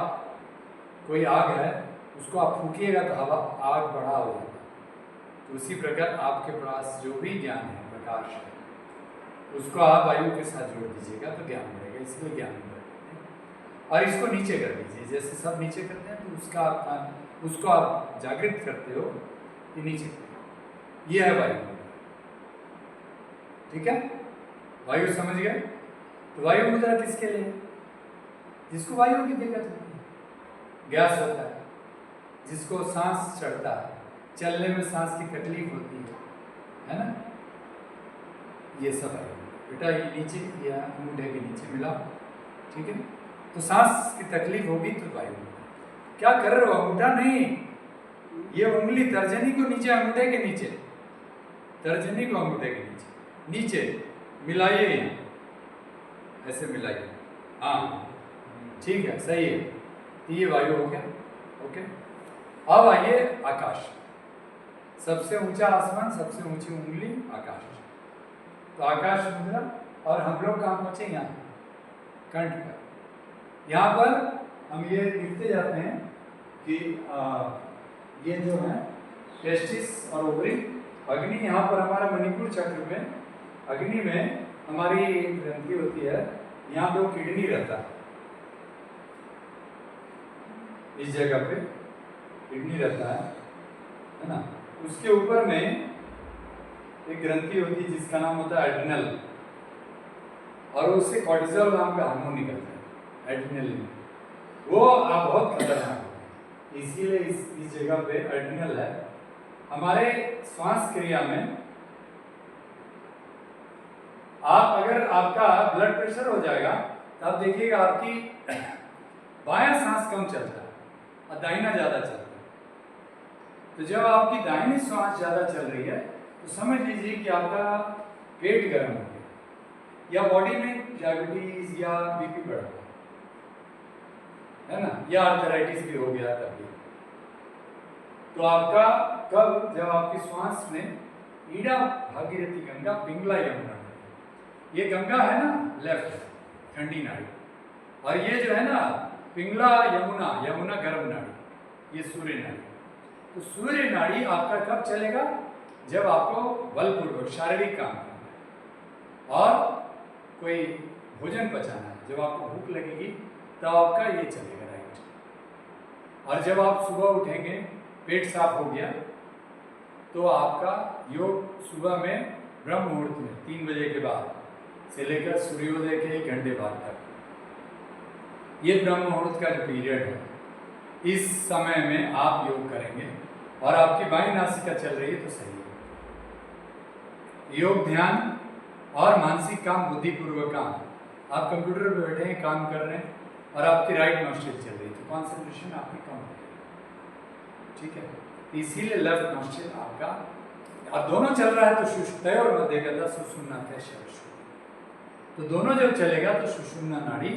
कोई आग है, उसको आप फूकिएगा तो हवा आग बढ़ा हो जाएगा, तो उसी प्रकार आपके पास जो भी ज्ञान है, प्रकाश है, उसको आप वायु के साथ जोड़ दीजिएगा तो ज्ञान मिलेगा। इसलिए ज्ञान मिलेगा। और इसको नीचे कर दीजिए, जैसे सब नीचे करते हैं, तो उसको आप जागृत करते हो कि नीचे। ये है वायु, ठीक है? वायु समझ गए? तो वायु मुद्रा किसके लिए? जिसको वायु की दिक्कत होती है, गैस होता है, जिसको सांस चढ़ता है, चलने में सांस की तकलीफ होती है ना? ये सब है बेटा। ये नीचे या अंगूठे के नीचे मिला, ठीक है? तो सांस की तकलीफ होगी तो वायु। क्या कर रहे हो? अंगूठा नहीं, ये उंगली तर्जनी को नीचे, अंगूठे के नीचे, तर्जनी को अंगूठे के नीचे, नीचे मिलाइए, ऐसे मिलाइए। हाँ ठीक है, सही है। तो ये वायु हो गया, ओके। अब आइए आकाश। सबसे ऊंचा आसमान, सबसे ऊंची उंगली आकाश। तो आकाश मुद्रा। और हम लोग कहाँ पहुंचे? यहाँ कंठ पर। यहाँ पर हम ये लिखते जाते हैं कि ये जो है टेस्टिस और ओवरी, अग्नि यहाँ पर हमारा मणिपुर चक्र में, अग्नि में हमारी ग्रंथि होती है, यहाँ 2 किडनी रहता है, इस जगह पे किडनी रहता है ना। उसके ऊपर में एक ग्रंथि होती है जिसका नाम होता है एड्रिनल, और उससे कॉर्टिसोल नाम का हार्मोन निकलता है एड्रिनलिन। वो आप बहुत खतरनाक है, इसीलिए इस जगह पे एड्रिनल है। हमारे श्वास क्रिया में आप अगर आपका ब्लड प्रेशर हो जाएगा तो आप देखिएगा आपकी बायां सांस कम चलता है और दाहिना ज्यादा चलता है। तो जब आपकी दाहिनी सांस ज्यादा चल रही है तो समझ लीजिए कि आपका पेट गर्म हो गया, या बॉडी में डायबिटीज या बीपी बढ़ गया है ना, या आर्थराइटिस भी हो गया तभी। तो आपका कब, जब आपकी श्वास में ईड़ा भागीरथी गंगा पिंगला यमुना, ये गंगा है ना लेफ्ट ठंडी नाड़ी, और ये जो है ना पिंगला यमुना, यमुना गर्म नाड़ी, ये सूर्य नाड़ी। तो सूर्य नाड़ी आपका कब चलेगा? जब आपको बलपूर्वक शारीरिक काम करना है और कोई भोजन पचाना है, जब आपको भूख लगेगी तब आपका ये चलेगा राइट। और जब आप सुबह उठेंगे, पेट साफ हो गया, तो आपका योग सुबह में ब्रह्म मुहूर्त में 3 बजे के बाद से लेकर सूर्योदय के 1 घंटे बाद तक, ये ब्रह्म मुहूर्त का जो पीरियड है, इस समय में आप योग करेंगे और आपकी बाईं नासिका चल रही है तो सही है। योग ध्यान और मानसिक काम, बुद्धिपूर्वक काम, आप कंप्यूटर पे बैठे हैं, काम कर रहे हैं और आपकी राइट नॉस्ट्रिल चल रही है तो कॉन्सेंट्रेशन आपकी कम है, ठीक है। इसीलिए लेफ्ट नॉस्ट्रिल आपका, और दोनों चल रहा है तो सुषुप्त और मध्यगता सुषुम्ना सरस्वती, तो दोनों जब चलेगा तो सुषुम्ना नाड़ी,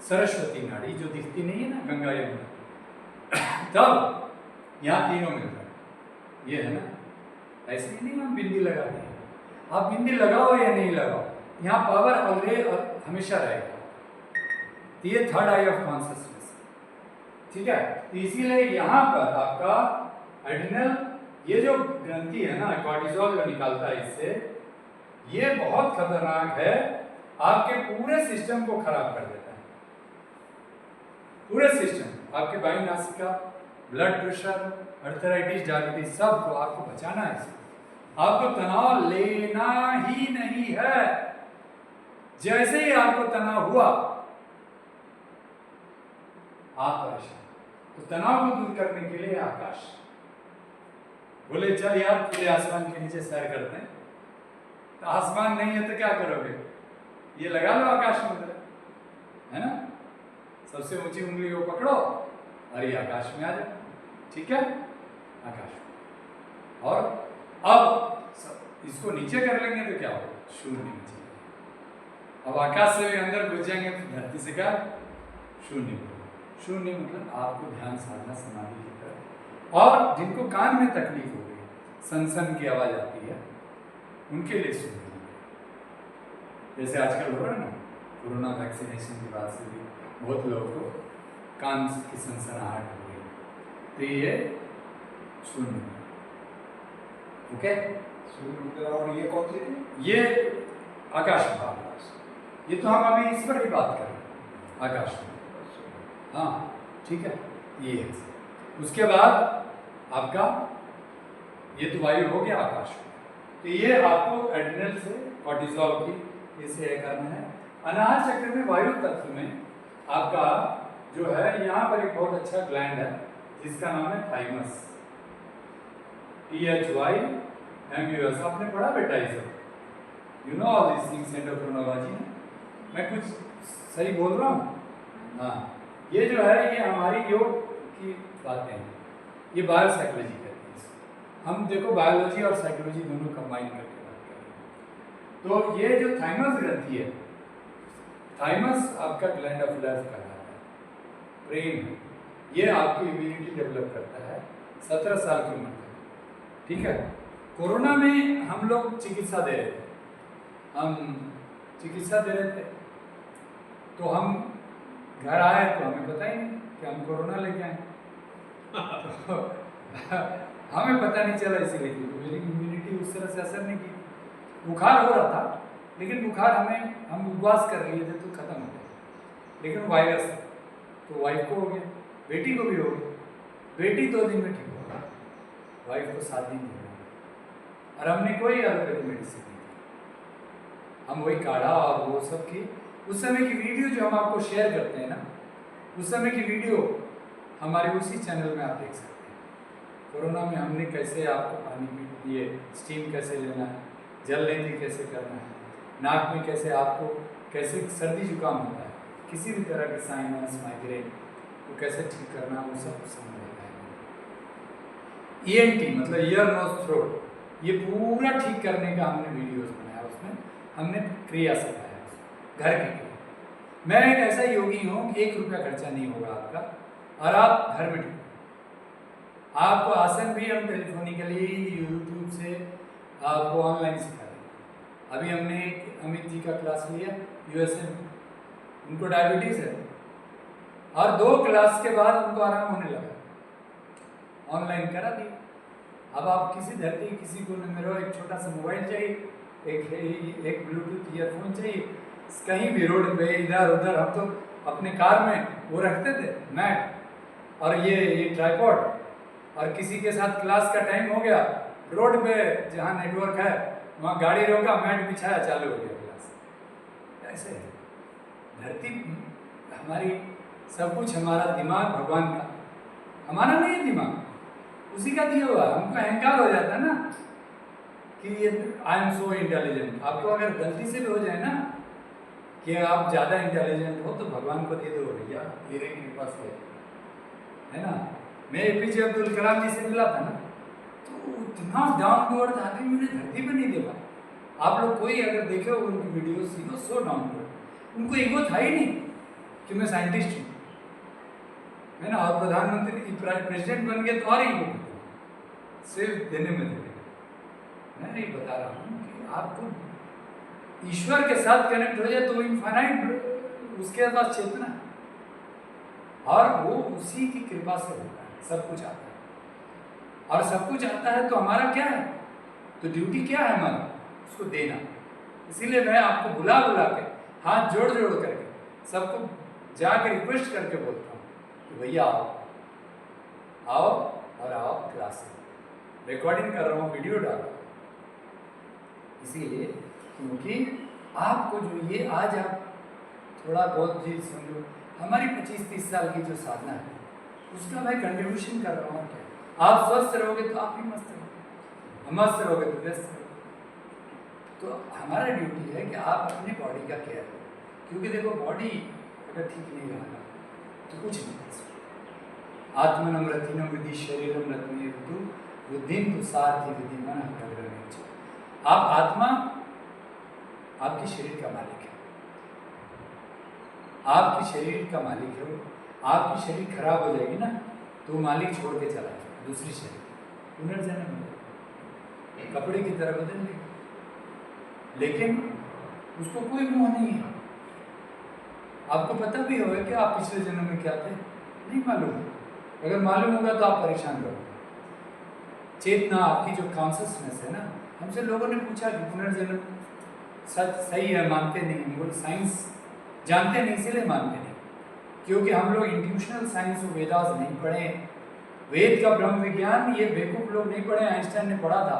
सरस्वती नाड़ी जो दिखती नहीं है ना गंगा यमुना, तब यहाँ तीनों मिलता है, ये है ना। ऐसे ही नहीं हम बिंदी लगा दें, आप बिंदी लगाओ या नहीं लगाओ, यहाँ पावर ऑलरेडी हमेशा रहेगा। तो ये थर्ड आई ऑफ कॉन्शियसनेस, ठीक है। तो इसीलिए यहाँ पर आपका एड्रिनल, ये जो ग्रंथि है ना, कॉर्टिसोल जो निकालता है इससे, ये बहुत खतरनाक है, आपके पूरे सिस्टम को खराब कर देता है, पूरे सिस्टम, आपके बाईं नासिका, ब्लड प्रेशर, आर्थराइटिस, डायबिटीज, सबको आपको बचाना है इससे। आपको तनाव लेना ही नहीं है। जैसे ही आपको तनाव हुआ आप परेशान, तो तनाव को दूर करने के लिए आकाश बोले चल यार खुले आसमान के नीचे सैर करते हैं, तो आसमान नहीं है तो क्या करोगे? ये लगा लो आकाश मुद्रा, है ना, सबसे ऊंची उंगली को पकड़ो और ये आकाश में आ जाओ, ठीक है, आकाश। और अब इसको नीचे कर लेंगे तो क्या होगा? शून्य नीचे। अब आकाश से भी अंदर घुस जाएंगे तो धरती से क्या? शून्य। शून्य मतलब आपको ध्यान साधना समाधि की तरह। और जिनको कान में तकलीफ हो गई, सनसन की आवाज आती है, उनके लिए शून्य। जैसे आजकल हो रहा है ना, कोरोना वैक्सीनेशन के बाद से भी बहुत लोगों को कान की सनसनाहट हो गई, तो ये शून्य। ओके, और ये कौन सी थी? ये आकाश में, ये तो हम अभी इस पर ही बात कर रहे हैं, आकाश में, हाँ ठीक है। ये है, उसके बाद आपका ये तो वायु हो गया आकाश में, तो ये आपको एड्रिनल से कॉर्टिसोल की इसे करना है। अनाहत चक्र में वायु तत्व में आपका जो है, यहाँ पर एक बहुत अच्छा ग्लैंड है जिसका नाम है थाइमस, THYMUS। आपने पढ़ा बेटा ये सब, you know all this things, endocrinology में। मैं कुछ सही बोल रहा हूँ? हाँ, ये जो है ये हमारी योग की बातें हैं, ये बायोसाइकोलॉजी कहते हैं। हम देखो बायोलॉजी और साइकोलॉजी दोनों कंबाइन करके बात कर रहे हैं। तो ये जो थाइमस ग्रंथि है, थाइमस आपका ग्लैंड ऑफ लव कहलाता है, प्रेम, ये आपकी इम्यूनिटी डेवलप करता है 17 साल की उम्र तक। ठीक है। कोरोना में हम लोग चिकित्सा दे रहे थे, तो हम घर आए तो हमें पता ही नहीं कि हम कोरोना लेके आए। तो हमें पता नहीं चला, इसीलिए कि मेरी इम्यूनिटी उस तरह से असर नहीं की। बुखार हो रहा था, लेकिन बुखार हम उपवास कर लिए थे तो खत्म हो गया, लेकिन वायरस था तो वाइफ को हो गया, बेटी को भी हो गया। बेटी 2 दिन में ठीक हो गया, वाइफ को 7 दिन हो गया। और हमने कोई एलोपैथी मेडिसिन नहीं की, हम वही काढ़ा और वो सब की। उस समय की वीडियो जो हम आपको शेयर करते हैं ना, उस समय की वीडियो हमारे उसी चैनल में आप देख सकते हैं। कोरोना में हमने कैसे आपको पानी पी, ये स्टीम कैसे लेना है, जल लेंदी कैसे करना है, नाक में कैसे आपको कैसे सर्दी जुकाम होता है, किसी भी तरह के साइनस माइग्रेन को कैसे ठीक करना है, वो सब समझ आता है। ENT मतलब ईयर नोज थ्रोट, ये पूरा ठीक करने का हमने वीडियोस बनाया, उसमें हमने क्रिया सिखाया घर की क्रिया। मैं एक ऐसा योगी हूँ कि 1 रुपया खर्चा नहीं होगा आपका, और आप घर में ठीक। आपको आसन भी हम टेलीफोनिकली यूट्यूब से आपको ऑनलाइन सिखा देंगे। अभी हमने एक अमित जी का क्लास लिया USA में, उनको डायबिटीज़ है, और 2 क्लास के बाद उनको आराम होने लगा, ऑनलाइन करा दिया। अब आप किसी धरती किसी को मेरा एक छोटा सा मोबाइल चाहिए, एक ब्लूटूथ ईयरफोन चाहिए, कहीं भी रोड पे इधर उधर, हम तो अपने कार में वो रखते थे मैट और ये ट्राइपॉड, और किसी के साथ क्लास का टाइम हो गया, रोड पे जहाँ नेटवर्क है वहाँ गाड़ी रोका, मैट बिछाया, चालू हो गया क्लास। ऐसे धरती हमारी, सब कुछ हमारा, दिमाग भगवान का, हमारा नहीं है दिमाग, उसी का दिया हुआ। हमको अहंकार हो जाता है ना कि ये आई एम सो इंटेलिजेंट। आपको अगर गलती से भी हो जाए ना कि आप ज़्यादा इंटेलिजेंट हो, तो भगवान को दे दो, भैया तेरे कृपा से, है ना। मैं APJ अब्दुल कलाम जी से मिला था ना, तो इतना डाउन टू अर्थ आदमी मैंने धरती पर नहीं देखा। आप लोग कोई अगर देखे हो उनकी वीडियो, सीखो, सो डाउन टू अर्थ। उनको ईगो था ही नहीं कि मैं साइंटिस्ट हूँ, है ना, और प्रधानमंत्री प्रेसिडेंट बन गए तो और ईगो सिर्फ देने में थे। मैं नहीं बता रहा हूँ कि आपको ईश्वर के साथ कनेक्ट हो जाए तो इनफाइनाइट उसके पास चेतना है, और वो उसी की कृपा से होता है, सब कुछ आता है। और सब कुछ आता है तो हमारा क्या है, तो ड्यूटी क्या है हमारा, उसको देना। इसीलिए मैं आपको बुला के, हाथ जोड़ करके, सबको जाकर रिक्वेस्ट करके बोलता हूँ कि भैया आओ और आओ क्लास में। रिकॉर्डिंग कर रहा हूँ, वीडियो डाल रहा हूँ, इसीलिए क्योंकि आपको जो ये आज आप थोड़ा बहुत चीज समझो, हमारी 25-30 साल की जो साधना है उसका मैं कंट्रीब्यूशन कर रहा हूँ। क्या आप स्वस्थ रहोगे तो आप भी मस्त रहोगे, मस्त रहोगे तो व्यस्त रहोगे। तो हमारा ड्यूटी है कि आप अपनी बॉडी का केयर करो, क्योंकि देखो बॉडी अगर ठीक नहीं रहेगा तो कुछ नहीं कर सकते। आत्मनम रथिनम विधि शरीरम रत्न ऋतु बुद्धिम तु सारथि विधि मन प्रग्रह। आप आत्मा आपके शरीर का मालिक है, आपके शरीर का मालिक है। आपकी शरीर खराब हो जाएगी ना तो मालिक छोड़ के चला जाएगा, दूसरी शरीर पुनर्जन्म में कपड़े की तरह बदल लेगा, लेकिन उसको कोई मोह नहीं है। आपको पता भी होगा कि आप पिछले जन्म में क्या थे, नहीं मालूम। अगर मालूम होगा तो आप परेशान रहोगे। चेतना आपकी जो कॉन्शियसनेस है ना, हमसे लोगों ने पूछा कि पुनर्जन्म सच सही है, मानते नहीं। हम लोग साइंस जानते नहीं, इसीलिए मानते नहीं, क्योंकि हम लोग इंट्यूशनल साइंस और वेदास नहीं पढ़े। वेद का ब्रह्म विज्ञान ये बेवकूफ लोग नहीं पढ़े। आइंस्टाइन ने पढ़ा था,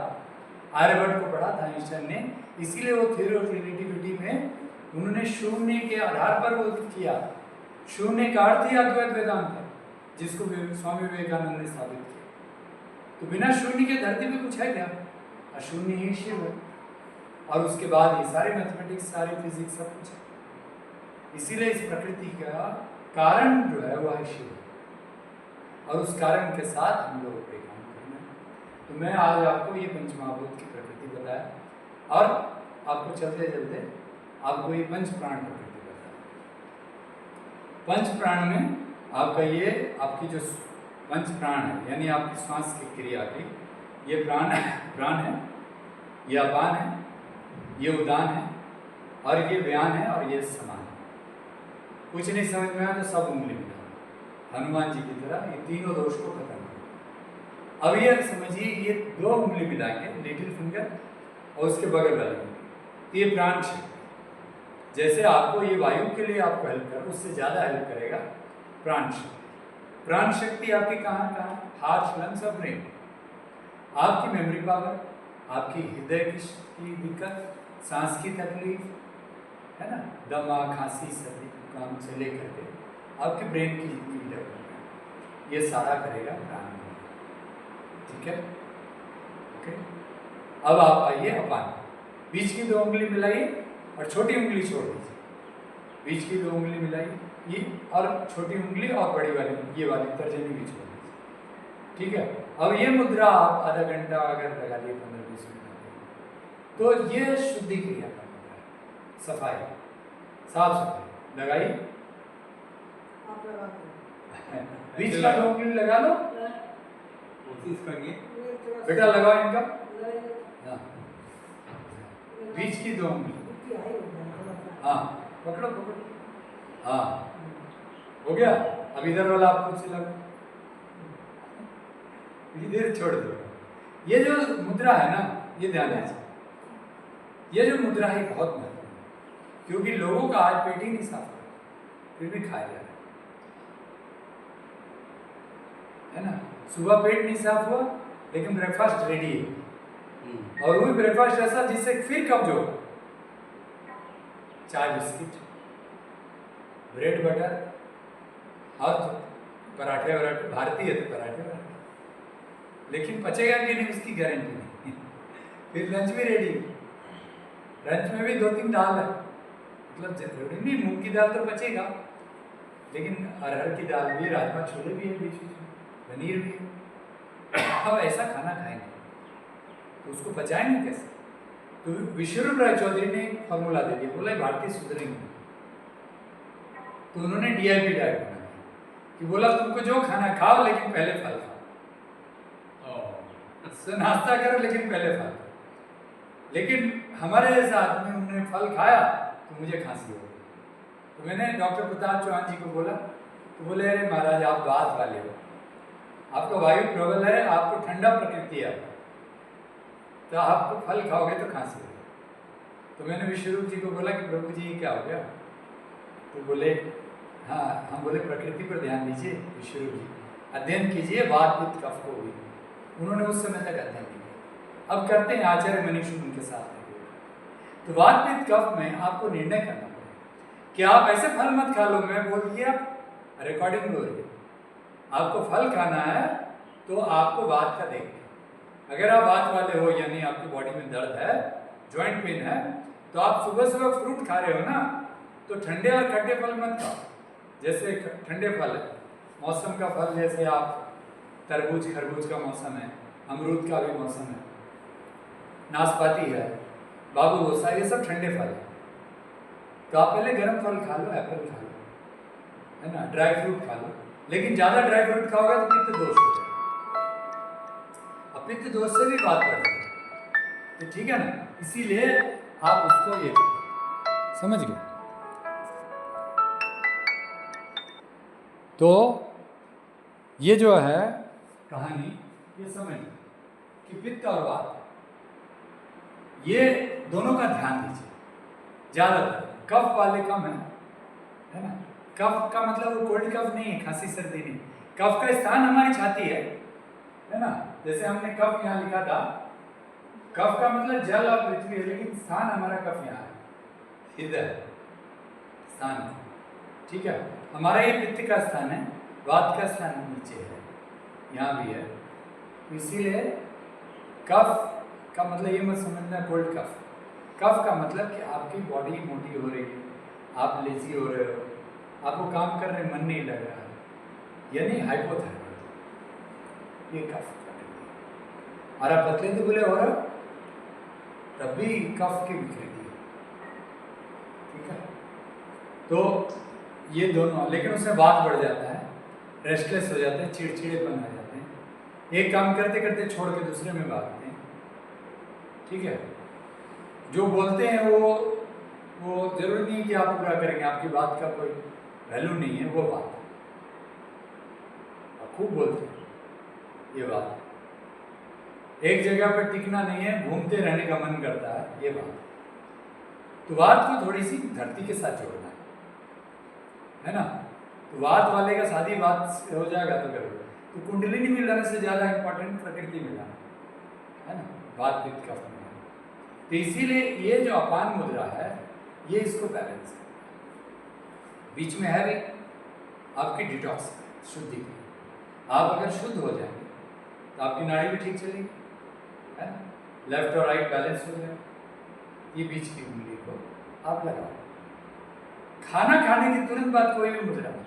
आर्यभट्ट को पढ़ा था आइंस्टाइन ने, इसीलिए वो थ्योरी ऑफ रिलेटिविटी में उन्होंने शून्य के आधार पर वो किया। शून्य का अर्थ ही अद्वैत वेदांत है, जिसको स्वामी विवेकानंद ने स्थापित किया। तो बिना शून्य के धरती में कुछ है क्या, अशून्य ही शिव है। और उसके बाद ये सारे मैथमेटिक्स, सारे फिजिक्स, सब कुछ है। इसीलिए इस प्रकृति का कारण जो है वह है शिव, और उस कारण के साथ हम लोग पे काम करना है। तो मैं आज आपको ये पंचमहाभूत की प्रकृति बताया, और आपको चलते चलते आपको ये पंच प्राण प्रकृति बताया। पंच प्राण में आपका ये आपकी जो पंच प्राण है, यानी आपकी श्वास की क्रिया की ये प्राण है, ये अपान है, ये उदान है, और ये व्यान है, और ये समान है। कुछ नहीं समझ में आया तो सब उंगली मिला, हनुमान जी की तरह ये तीनों दोष को खत्म कर। अब ये समझिए, ये 2 उंगली मिलाएंगे, लिटिल फिंगर और उसके बगल वाली उंगली, ये प्राण शक्ति। जैसे आपको ये वायु के लिए आपको हेल्प कर, उससे ज़्यादा हेल्प करेगा प्राण शक्ति। प्राण शक्ति आपकी कहाँ कहाँ? हार्ट, लंग्स और ब्रेन। आपकी मेमोरी पावर, आपकी हृदय की दिक्कत, सांस की तकलीफ है ना, दमा, खांसी, सर्दी, जुकाम से लेकर के आपके ब्रेन की जितनी भी डेवलपमेंट, ये सारा करेगा प्राण। ठीक है, ओके। अब आप आइए अपान, बीच की 2 उंगली मिलाइए और छोटी उंगली छोड़ दीजिए। बीच की 2 उंगली मिलाइए, ये और छोटी उंगली और बड़ी वाली, ये वाली तर्जनी भी छोड़ दीजिए। ठीक है, अब ये मुद्रा आप आधा घंटा अगर लगा दिए, 15-20 मिनट, तो ये शुद्धि क्रिया का मुद्रा है, सफाई, साफ सफाई। लगाइए, आप लगा दो। बीच का 2 उंगली लगा लो, कोशिश करिए। ये थोड़ा बेटा लगाओ इनका। लगाइए। हाँ, बीच की 2 उंगली, दुखी आई हो गया थोड़ा सा। हाँ पकड़ो पकड़ो, हाँ हो गया। अब इधर वाला आप खुद से लगाओ, इधर छोड़ दो। ये जो मुद्रा है ना, ये ध्यान दीजिए, ये जो मुद्रा है बहुत महत्वपूर्ण है, क्योंकि लोगों का आज पेट ही नहीं साफ हो रहा, फिर भी खाया जा रहा है ना। सुबह पेट नहीं साफ हुआ लेकिन ब्रेकफास्ट रेडी है, और वही ब्रेकफास्ट ऐसा जिससे फिर कब्ज हो। चाय बिस्किट, ब्रेड बटर और पराठे वराठे, भारतीय है तो पराठे वराठे, लेकिन पचेगा कि नहीं उसकी गारंटी नहीं। फिर लंच भी रेडी, लंच में भी 2-3 दाल है, मतलब जरूरी नहीं मूंग की दाल तो पचेगा, लेकिन अरहर की दाल भी, राजमा छोले भी है, बीच बीच में पनीर भी है। अब ऐसा खाना खाएंगे तो उसको पचाएंगे कैसे? तो विश्वरूप राय चौधरी ने एक फॉर्मूला दे दिया, बोला भारतीय सुधरेंगे। तो उन्होंने DIP डाइट बना दी कि बोला तुमको जो खाना खाओ लेकिन पहले फल खाओ, तो नाश्ता करो लेकिन पहले फल खाओ। लेकिन हमारे जैसे आदमी, उन्होंने फल खाया तो मुझे खांसी हो गई। तो मैंने डॉक्टर प्रताप चौहान जी को बोला, तो बोले अरे महाराज आप बात वाले हो, आपका वायु प्रबल है, आपको ठंडा प्रकृति है, तो आपको फल खाओगे तो खांसी होगी। तो मैंने विश्वरूप जी को बोला कि प्रभु जी क्या हो गया? तो बोले हाँ, हम बोले प्रकृति पर ध्यान दीजिए विश्वरूप जी, अध्ययन कीजिए वात पित्त कफ को भी। उन्होंने उस समय तक अध्ययन किया, अब करते हैं आचार्य मनीषी उनके साथ। तो वात पित्त कफ में आपको निर्णय करना पड़ेगा कि आप ऐसे फल मत खा लो, मैं बोल दिया रिकॉर्डिंग हो रही है, आपको फल खाना है तो आपको वात का देखना। अगर आप वात वाले हो, यानी आपकी बॉडी में दर्द है, जॉइंट पेन है, तो आप सुबह सुबह फ्रूट खा रहे हो ना, तो ठंडे और खट्टे फल मत खाओ। जैसे ठंडे फल है, मौसम का फल, जैसे आप तरबूज खरबूज का मौसम है, अमरूद का भी मौसम है, नाशपाती है, बाबू गोसा, ये सब ठंडे फल है। तो आप पहले गर्म फल खा लो, एप्पल खा लो, है ना, ड्राई फ्रूट खा लो, लेकिन ज़्यादा ड्राई फ्रूट खाओगे तो पित्त दोष हो जाएगा, अब पित्त दोष से भी बात बढ़ जाएगी। तो ठीक है ना, इसीलिए आप उसको ये समझ गए। तो ये जो है कहानी, ये समझ कि पित्त और वात, ये दोनों का ध्यान दीजिए। ज़्यादातर कफ वाले कम है ना। कफ का मतलब वो कोल्ड कफ नहीं है, खांसी सर्दी नहीं। कफ का स्थान हमारी छाती है ना। जैसे हमने कफ यहाँ लिखा था, कफ का मतलब जल और पृथ्वी है, लेकिन स्थान हमारा कफ यहाँ है, इधर स्थान है, ठीक है। हमारा ये पित्त का स्थान है, वात का स्थान नीचे है, यहाँ भी है। इसीलिए कफ का मतलब ये मत समझना कोल्ड कफ। कफ का मतलब कि आपकी बॉडी मोटी हो रही है, आप लेजी हो रहे हो, आपको काम करने मन नहीं लग रहा है, यानी हाइपोथायरॉइड, ये कफ। और आप पतले तो बोले हो रहे हो, तब भी कफ की विकृति है, ठीक है। तो ये दोनों, लेकिन उसमें बात बढ़ जाता है, रेस्टलेस हो जाते हैं, चिड़चिड़ेपन आ जाते हैं, एक काम करते करते छोड़ के दूसरे में भागते हैं। ठीक है, जो बोलते हैं वो जरूरी नहीं कि आप पूरा करेंगे, आपकी बात का कोई वैल्यू नहीं है वो बात। आप खूब बोलते हैं ये बात, एक जगह पर टिकना नहीं है, घूमते रहने का मन करता है ये बात। तो बात को थोड़ी सी धरती के साथ जोड़ना है ना। तो बात वाले का शादी बात से हो जाएगा तो करो। तो कुंडलिनी मिलाने से ज़्यादा इंपॉर्टेंट प्रकृति मिलाना है ना, बात वित्त का फंडा। तो इसीलिए ये जो अपान मुद्रा है ये इसको बैलेंस है। बीच में है भी आपकी डिटॉक्स शुद्धि की। आप अगर शुद्ध हो जाएंगे तो आपकी नाड़ी भी ठीक चलेगी, है ना, लेफ्ट और राइट बैलेंस हो जाएगा। ये बीच की उंगली को आप लगाओ। खाना खाने की तुरंत बाद कोई भी मुद्रा मत लगाओ,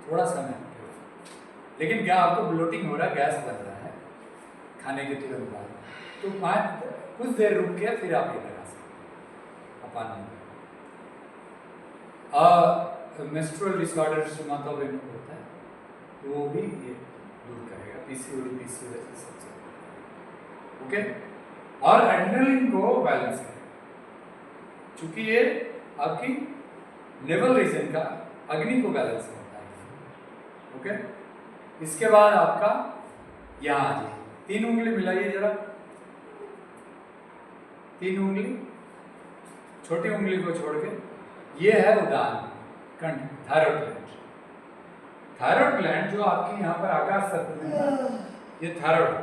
थोड़ा समय, लेकिन क्या आपको ब्लोटिंग हो रहा है, गैस बन रहा है खाने के तुरंत बाद, तो कुछ देर रुक के फिर आप ये लगा सकते अपान मुद्रा। मेंस्ट्रुअल डिसऑर्डर से माता बहनों को होता है तो वो भी ये दूर करेगा, पीसीओडी पीसीओएस सबसे। ओके, और एड्रेनलिन को बैलेंस करेगा, चूंकि ये आपकी नेवल रीजन का अग्नि को बैलेंस करता है। ओके, इसके बाद आपका यहाँ आ जाइए, 3 उंगली मिलाइए जरा, 3 उंगली, छोटी उंगली को छोड़ के। ये है उदान कंठ, थायरॉइड ग्लैंड। थायरॉइड ग्लैंड जो आपकी यहाँ पर आकाश तत्व में है, ये थायरॉइड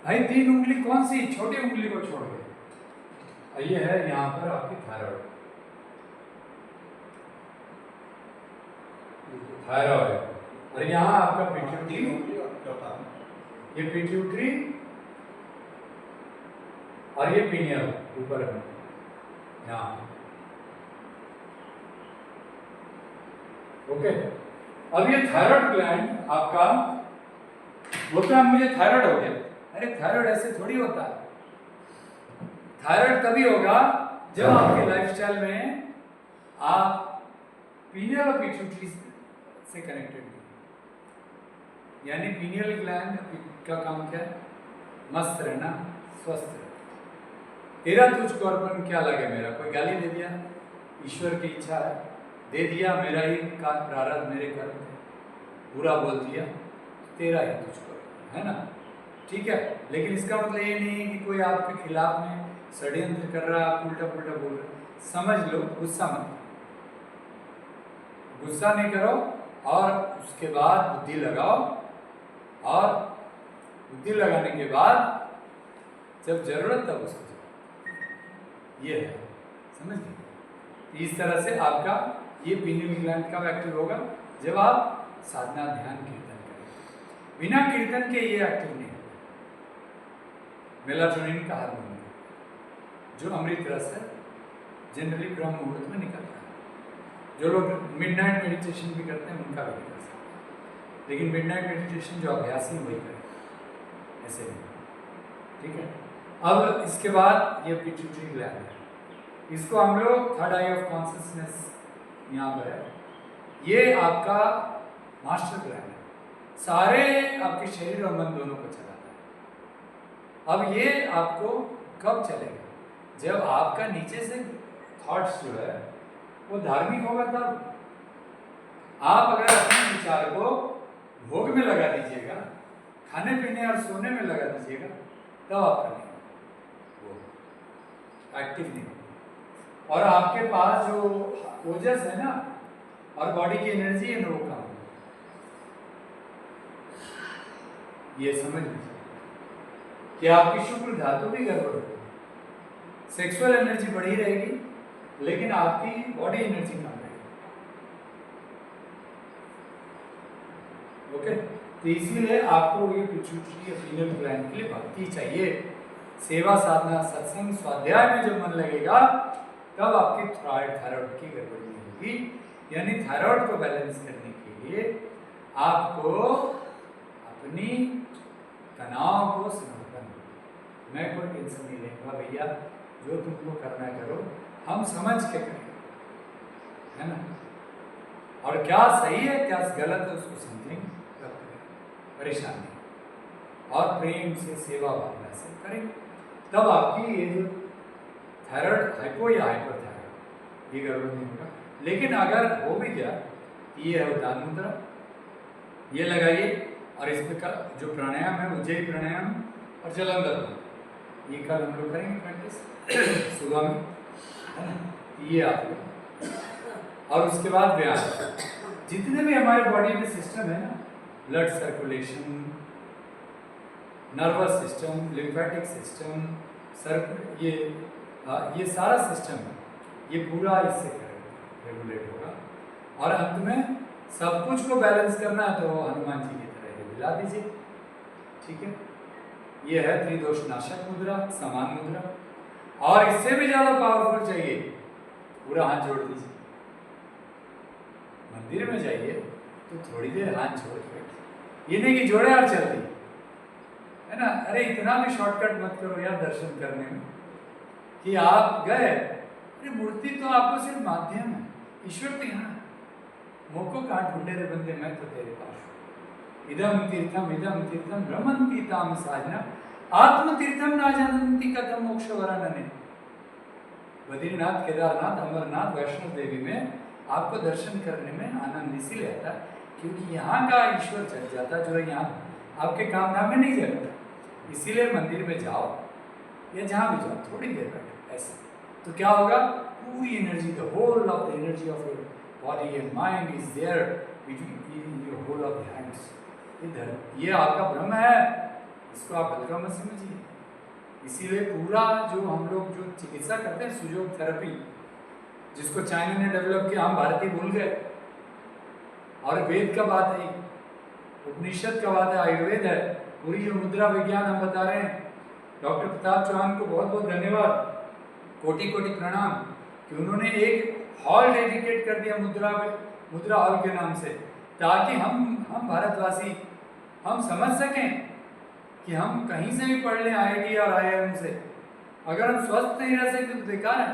भाई। 3 उंगली कौन सी, छोटी उंगली को छोड़ के, ये है यहाँ पर आपकी थायरॉइड। थायरॉइड, और यहाँ आपका पिट्यूटरी, ये पिट्यूटरी और ये पीनियल ऊपर में यहाँ। ओके, अब ये थायरॉइड ग्लैंड आपका बोलता है मुझे थायरॉइड हो गया। अरे थायरॉइड ऐसे थोड़ी होता है। थायरॉइड तभी होगा जब आपके लाइफस्टाइल में आप पीनियल और पिट्यूटरी से कनेक्टेड है। यानी पीनियल ग्लैंड का काम क्या है, मस्त रहना, स्वस्थ रहना। तेरा तुझको अर्पण क्या लगे मेरा, कोई गाली दे दिया, ईश्वर की इच्छा है दे दिया, मेरा ही का प्रारब्ध मेरे कर्म है, बुरा बोल दिया, तेरा ही तुझको है ना। ठीक है, लेकिन इसका मतलब ये नहीं है कि कोई आपके खिलाफ में षड्यंत्र कर रहा है, आप उल्टा पुल्टा बोल रहे, समझ लो, गुस्सा मत करो, गुस्सा नहीं करो, और उसके बाद बुद्धि लगाओ, और बुद्धि लगाने के बाद जब जरूरत तब उसको ये है, समझ गए। इस तरह से आपका ये पीनियल ग्लैंड कब एक्टिव होगा, जब आप साधना ध्यान कीर्तन करें। बिना कीर्तन के ये एक्टिव नहीं होगा। मेलाटोनिन का हार्मोन जो अमृत रस है, जनरली ब्रह्म मुहूर्त में निकलता है। जो लोग मिडनाइट मेडिटेशन भी करते हैं उनका भी निकल सकता है, लेकिन मिडनाइट मेडिटेशन जो अभ्यासी वही करें, ऐसे नहीं। ठीक है, अब इसके बाद ये पिट्यूटरी ग्लैंड है, इसको हम लोग थर्ड आई ऑफ कॉन्शियसनेस यहाँ पर है। ये आपका मास्टर ग्लैंड है, सारे आपके शरीर और मन दोनों को चलाता है। अब ये आपको कब चलेगा, जब आपका नीचे से थॉट्स जो है वो धार्मिक होगा। तब आप अगर अपने विचार को भोग में लगा दीजिएगा, खाने पीने और सोने में लगा दीजिएगा, तब आपका नहीं वो एक्टिव नहीं होगा। और आपके पास जो ओजस है ना, और बॉडी की एनर्जी है ना, वो कम होगा। ये समझ लीजिए कि आपकी शुक्र धातु भी गड़बड़ होगी, सेक्सुअल एनर्जी बढ़ी रहेगी, लेकिन आपकी बॉडी एनर्जी कम रहेगी। ओके, तो इसीलिए आपको ये पिट्यूटरी या पीनियल ग्लैंड के लिए भक्ति चाहिए। सेवा साधना सत्संग स्वाध्याय में जब मन लगेगा तब आपकी थायराइड की गड़बड़ी होगी। यानी थायराइड को बैलेंस करने के लिए आपको अपनी तनाव को समर्पण, मैं कोई टेंशन नहीं लेगा भैया, जो तुमको करना है करो, हम समझ के करें, है ना। और क्या सही है क्या गलत है उसको समझेंगे तब करें। परेशानी और प्रेम से सेवा भावना से करें, तब आपकी ये जो थायराइड हाइपो या हाइपर थायराइड ये गड़बड़ नहीं होगा। लेकिन अगर हो भी गया, ये है उद्दान मुद्रा, ये लगाइए और इसमें का जो प्राणायाम है उज्जयी प्राणायाम और जलंधर, ये कल हम लोग करेंगे प्रैक्टिस सुबह में, है ना। ये आप और उसके बाद व्यायाम, जितने भी हमारे बॉडी में सिस्टम है ना, blood circulation, nervous system, lymphatic system, ये सारा सिस्टम है, ये पूरा इससे रेगुलेट होगा। और अंत में सब कुछ को बैलेंस करना है तो हनुमान जी की तरह ये मिला दीजिए, ठीक है। ये है त्रिदोष नाशक मुद्रा, समान मुद्रा। और इससे भी ज़्यादा पावरफुल चाहिए, पूरा हाथ जोड़ दीजिए। मंदिर में जाइए तो थोड़ी देर हाथ जोड़ के बैठिए, ये नहीं कि जोड़े और चल दिए, है ना। अरे इतना भी शॉर्टकट मत करो यार दर्शन करने में कि आप गए, अरे मूर्ति तो आपको सिर्फ माध्यम है, ईश्वर तो यहाँ मोको कहाँ ढूंढे रे बंदे, मैं तो तेरे पास हूँ। इदम तीर्थम रमन्ति ताम साजना, आत्म तीर्थम ना जानन्ति कथम मोक्ष वरानने। बद्रीनाथ, केदारनाथ, अमरनाथ, वैष्णो देवी में आपको दर्शन करने में आनंद इसीलिए आता है क्योंकि यहाँ का ईश्वर जग जाता, जो है यहाँ आपके काम धाम में नहीं जगता। इसीलिए मंदिर में जाओ या जहाँ भी जाओ, थोड़ी देर बैठो ऐसे, तो क्या होगा, पूरी energy, the whole of the energy of your body and mind is there between your whole of the hands. इधर ये आपका ब्रह्म है, इसको आप हल्का मत समझिए। इसीलिए पूरा जो हम लोग जो चिकित्सा करते हैं, सुयोग थेरेपी, जिसको चाइना ने डेवलप किया, हम भारतीय भूल गए। और वेद का बात है, उपनिषद का बात है, आयुर्वेद है, पूरी जो मुद्रा विज्ञान हम बता रहे हैं। डॉक्टर प्रताप चौहान को बहुत बहुत धन्यवाद, कोटि कोटि प्रणाम कि उन्होंने एक हॉल डेडिकेट कर दिया मुद्रा हॉल के नाम से, ताकि हम भारतवासी हम समझ सकें कि हम कहीं से भी पढ़ लें, IIT और IIM से, अगर हम स्वस्थ नहीं रह सकते तो बेकार है।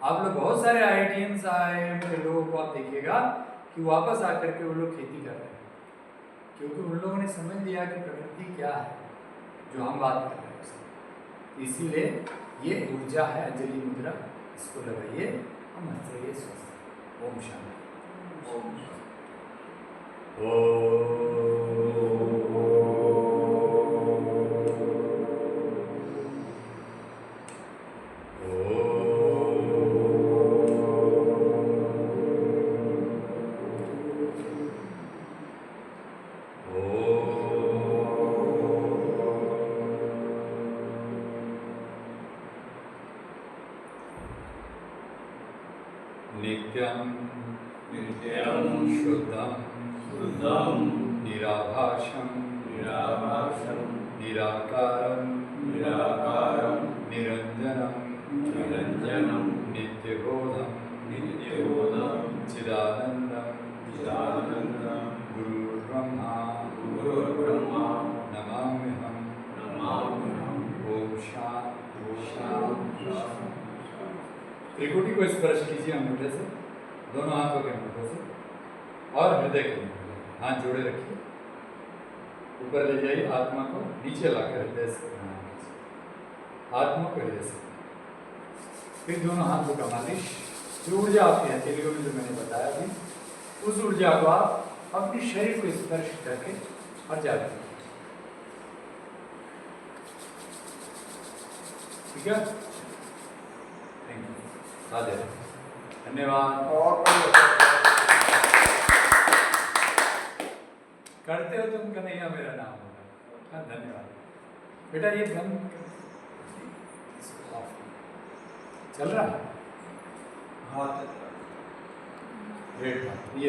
आप लोग बहुत सारे IITians IIM के लोगों को आप देखिएगा कि वापस आकर के वो लोग खेती कर रहे हैं, क्योंकि उन लोगों ने समझ लिया कि प्रकृति क्या है जो हम बात कर रहे हैं। इसीलिए ये ऊर्जा है अंजलि मुद्रा, इसको लगाइए, हम हंसेंगे स्वस्थ। ओम शांति। ओम नित्यं नित्यं शुद्धं शुद्धं निराभाषं निराभासं निराकारं निराकारं निरञ्जनं निरञ्जनं नित्यबोधं नित्यबोधं चिदानन्दं चिदानन्दं गुरुर्ब्रह्मा गुरुर्ब्रह्मा नमाम्यहं। नमाम्यहम्। ओम शांति शांति। शांति। त्रिकुटी को स्पर्श कीजिए अंगूठे से, दोनों हाथों के अंगूठों से, और हृदय के अंगूठे से हाथ जोड़े रखिए, ऊपर ले जाइए, आत्मा को नीचे लाकर हृदय से प्रणाम कीजिए, आत्मा को हृदय से। फिर दोनों हाथों का मालिश, जो ऊर्जा आपकी हथेलियों में जो मैंने बताया अभी, उस ऊर्जा को आप अपने शरीर को स्पर्श करके और जागृत कीजिए, ठीक है। थैंक यू, राधे, धन्यवाद। और करते हो तुम कन्हैया, मेरा नाम होगा। हाँ, धन्यवाद बेटा। ये बंद चल रहा है, हाथ ग्रेट। ये